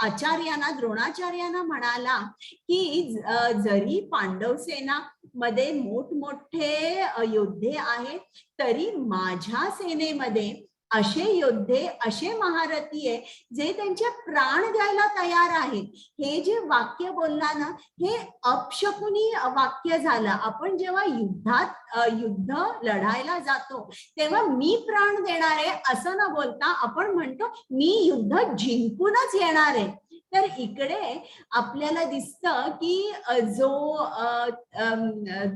आचार्यांना, द्रोणाचार्यांना म्हणाला की जरी पांडव सेना मध्ये मोठमोठे योद्धे आहेत तरी माझ्या सेनेमध्ये असे योद्धे, असे महारथी आहे जे त्यांचे प्राण द्यायला तयार आहेत. हे जे वाक्य बोलला ना, हे अपशकुनी वाक्य झालं. आपण जेव्हा युद्ध लढायला जातो तेव्हा मी प्राण देणार आहे असं न बोलता आपण म्हणतो मी युद्ध जिंकूनच येणार आहे. तर इकडे आपल्याला दिसतं की जो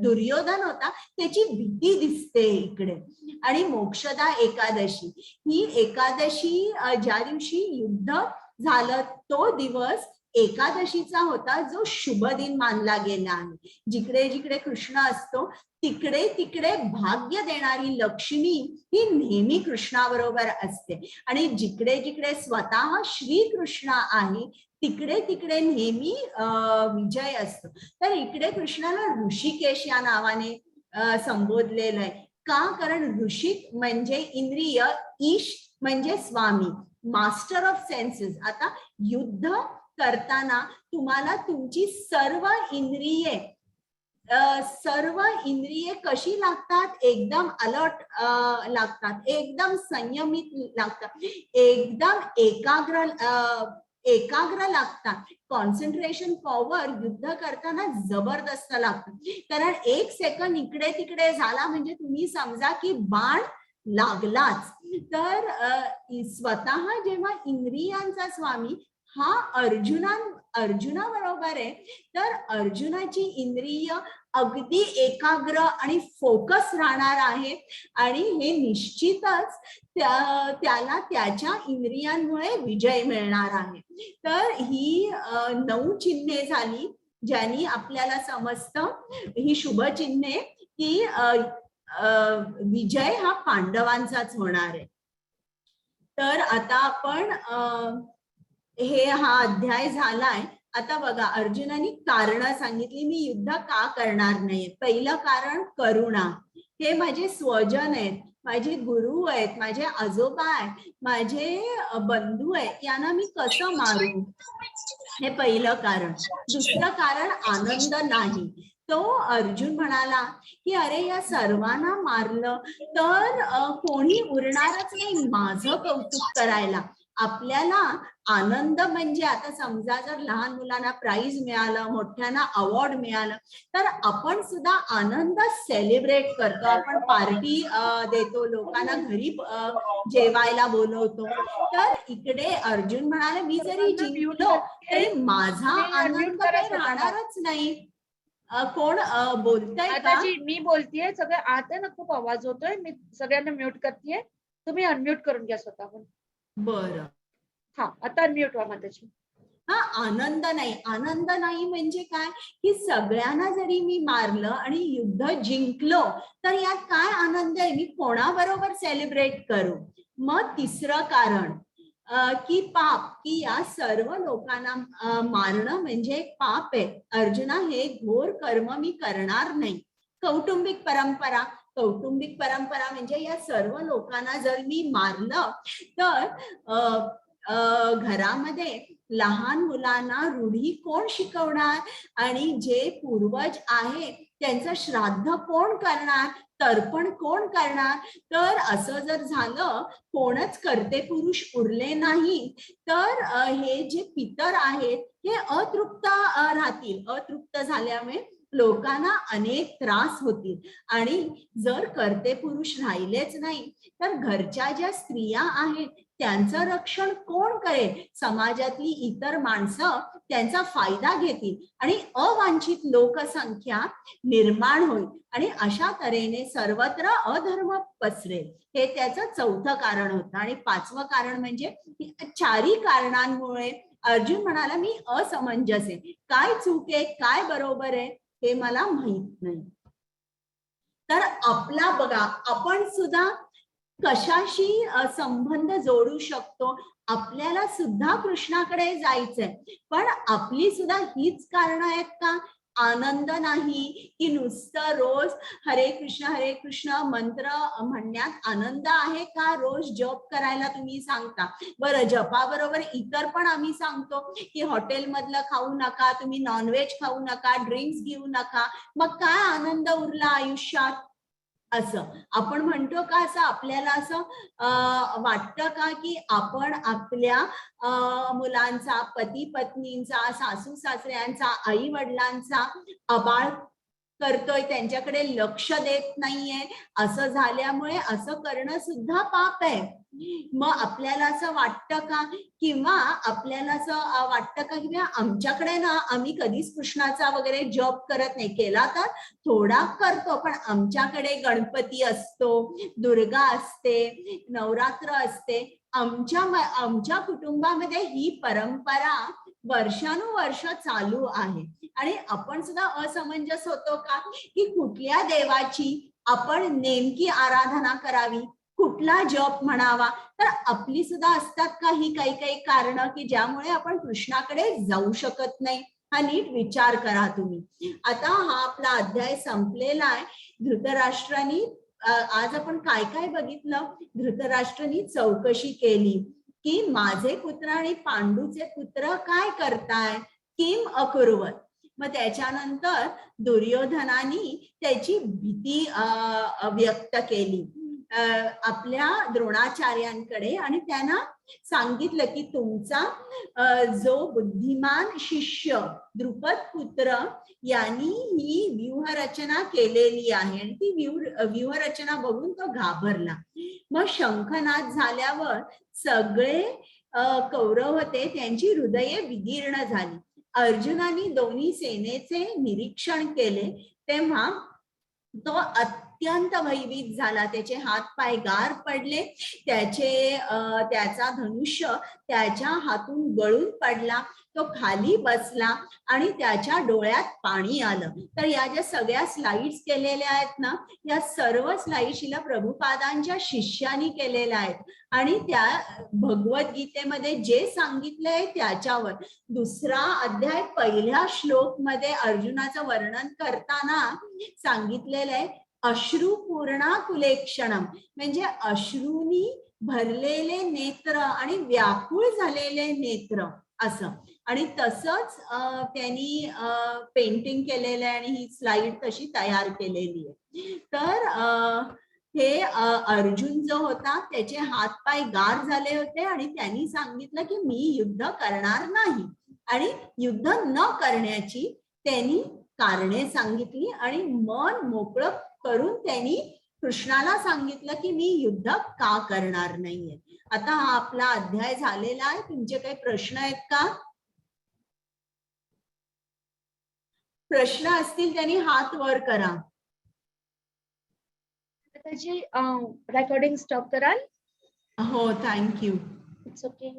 दुर्योधन होता त्याची भीती दिसते इकडे. आणि मोक्षदा एकादशी, ही एकादशी ज्या दिवशी युद्ध झालं तो दिवस एकादशीचा होता, जो शुभ दिन मानला गेला आहे. जिकडे जिकडे कृष्ण असतो तिकडे तिकडे भाग्य देणारी लक्ष्मी ही नेहमी कृष्णाबरोबर असते. आणि जिकडे जिकडे स्वतः श्रीकृष्ण आहे तिकडे तिकडे नेहमी विजय असतो. तर इकडे कृष्णाला ऋषिकेश या नावाने संबोधलेलं आहे. का? कारण ऋषिक म्हणजे इंद्रिय, ईश म्हणजे स्वामी, मास्टर ऑफ सेन्सेस. आता युद्ध करताना तुम्हाला तुमची सर्व इंद्रिये कशी लागतात? एकदम अलर्ट लागतात, एकदम संयमित लागतात, एकदम एकाग्र लागतात. कॉन्सन्ट्रेशन पॉवर युद्ध करताना जबरदस्त लागतं. कारण 1 सेकंद इकडे तिकडे झाला म्हणजे तुम्ही समजा की बाण लागलाच. तर स्वतः जेव्हा इंद्रियांचा स्वामी हा अर्जुना बरोबर आहे, तर अर्जुनाची इंद्रिय अगदी एकाग्र आणि फोकस राहणार आहे. आणि हे निश्चितच त्याला त्याच्या इंद्रियांमुळे विजय मिळणार आहे. तर ही 9 चिन्हे झाली ज्यांनी आपल्याला समजतं ही शुभ चिन्हे की विजय हा पांडवांचाच होणार आहे. तर आता आपण हा अध्याय झालाय. आता बघा, अर्जुनाने कारण सांगितली मी युद्ध का करणार नाही. पहिलं कारण करुणा. हे माझे स्वजन आहेत, माझे गुरु आहेत, माझे आजोबा आहेत, माझे बंधू आहेत, यांना मी कसं मारू, हे पहिलं कारण. दुसरं कारण आनंद नाही. तो अर्जुन म्हणाला की अरे या सर्वांना मारलं तर कोणी उरणारच नाही माझं कौतुक करायला. आपल्याला आनंद म्हणजे आता समजा जर लहान मुलांना प्राइज मिळालं, मोठ्यांना अवॉर्ड मिळालं तर आपण सुद्धा आनंद सेलिब्रेट करतो. आपण पार्टी देतो, लोकांना घरी जेवायला बोलवतो. तर इकडे अर्जुन म्हणाले मी जरी जिंकलो तरी माझा आनंद काही राहणारच नाही. कोण बोलताय का? मी बोलतेय. सगळे आता ना खूप आवाज होतोय. मी सगळ्यांना म्यूट करतेय. तुम्ही अनम्यूट करून घ्या स्वतःहून. बरं, हा आता अनम्यूट व्हा माताजी. हा आनंद नाही. आनंद नाही म्हणजे काय की सगळ्यांना जरी मी मारलं आणि युद्ध जिंकलो तर यात काय आनंद आहे? मी कोणाबरोबर सेलिब्रेट करू? मग तिसरं कारण की पाप, की या सर्व लोकांना मारणं म्हणजे एक पाप आहे. अर्जुना हे घोर कर्म मी करणार नाही. कौटुंबिक परंपरा म्हणजे या सर्व लोकांना जर मी मारलं तर घरामध्ये लहान मुलांना रूढी कोण शिकवणार आणि जे पूर्वज आहे त्यांचं श्राद्ध कोण करणार, तर्पण कोण करणार? तर असं जर झालं, कोणच कर्ते पुरुष उरले नाही तर हे जे पितर आहेत हे अतृप्त राहतील. अतृप्त झाल्यामुळे लोकांना अनेक त्रास होतील. आणि जर कर्ते पुरुष राहिलेच नाही तर घरच्या ज्या स्त्रिया आहेत त्यांचं रक्षण कोण करेल? समाजातली इतर माणसं त्यांचा फायदा घेतील आणि अवांछित लोकसंख्या निर्माण होईल आणि अशा तऱ्हेने सर्वत्र अधर्म पसरेल. हे त्याचं चौथं कारण होतं. आणि 5वं कारण म्हणजे चारी कारणांमुळे अर्जुन म्हणाला मी असमंजस आहे. काय चूक आहे, काय बरोबर आहे हे मला माहित नाही. तर आपला बघा, आपण सुद्धा कशाशी संबंध जोडू शकतो. आपल्याला सुद्धा कृष्णाकडे जायचंय, पण आपली सुद्धा हीच कारण आहेत का? आनंद नाही की नुसतं रोज हरे कृष्ण मंत्र म्हणण्यात आनंद आहे का? रोज जप करायला तुम्ही सांगता, बरं जपाबरोबर इतर पण आम्ही सांगतो की हॉटेलमधलं खाऊ नका, तुम्ही नॉनव्हेज खाऊ नका, ड्रिंक्स घेऊ नका, मग काय आनंद उरला आयुष्यात? असं आपण म्हणतो का? असं आपल्याला असं वाटतं का की आपण आपल्या मुलांचा, पती पत्नींचा, सासू सासऱ्यांचा, आई वडिलांचा आबाळ करतोय, त्यांच्याकडे लक्ष देत नाहीये? असं झाल्यामुळे असं करणं सुद्धा पाप आहे. मग आपल्याला असं वाटतं का, किंवा आपल्याला असं वाटतं का की आमच्याकडे ना आम्ही कधीच कृष्णाचा वगैरे जप करत नाही, केला तर थोडा करतो, पण आमच्याकडे गणपती असतो, दुर्गा असते, नवरात्र असते, आमच्या कुटुंबामध्ये ही परंपरा वर्षानुवर्ष चालू आहे. आणि आपण सुद्धा असमंजस होतो का की कुठल्या देवाची आपण नेमकी आराधना करावी, कुठला जप म्हणावा? तर आपली सुद्धा असतात काही काही कारण की ज्यामुळे आपण कृष्णाकडे जाऊ शकत नाही. हा नीट विचार करा तुम्ही. आता हा आपला अध्याय संपलेला आहे. धृतराष्ट्रांनी आज आपण काय काय बघितलं? धृतराष्ट्रांनी चौकशी केली की माझे पुत्र आणि पांडूचे पुत्र काय करताय, किम अकुर्वत. मग त्याच्यानंतर दुर्योधनाने त्याची भीती व्यक्त केली आपल्या द्रोणाचार्यांकडे, आणि त्यांना सांगितलं की तुमचा जो बुद्धिमान शिष्य द्रुपद पुत्र यांनी ही व्यूहरचना केलेली आहे, आणि ती व्यूहरचना बघून तो घाबरला. मग शंखनाद झाल्यावर सगळे कौरव होते त्यांची हृदये विदीर्ण झाली. अर्जुनाने दोन्ही सेनेचे निरीक्षण केले तेव्हा तो अत्यंत भयभीत झाला. त्याचे हात पाय गार पडले, त्याचा धनुष्य त्याच्या हातून गळून पडला, तो खाली बसला आणि त्याच्या डोळ्यात पाणी आलं. तर या ज्या सगळ्या स्लाइड्स केलेल्या आहेत ना, या सर्व स्लाइड शिला प्रभुपादांच्या शिष्यांनी केलेल्या आहेत, आणि त्या भगवद्गीतेमध्ये जे सांगितलंय त्याच्यावर. दुसरा अध्याय पहिल्या श्लोक मध्ये अर्जुनाचं वर्णन करताना सांगितलेलं आहे अश्रुपूर्णा कुलेक्षणम, म्हणजे अश्रूनी भरलेले नेत्र आणि व्याकुळ झालेले नेत्र असं. आणि तसंच त्यांनी पेंटिंग केलेलं आहे आणि ही स्लाइड तशी तयार केलेली आहे. तर हे अर्जुन जो होता त्याचे हात पाय गार झाले होते आणि त्यांनी सांगितलं की मी युद्ध करणार नाही, आणि युद्ध न करण्याची त्यांनी कारणे सांगितली आणि मन मोकळं करून त्यांनी कृष्णाला सांगितलं की मी युद्ध का करणार नाहीये. आता हा आपला अध्याय झालेला आहे. तुमचे काही प्रश्न आहेत का? प्रश्न असतील त्यांनी हात वर करा. त्याची रेकॉर्डिंग स्टॉप कराल? हो, थँक्यू. It's okay.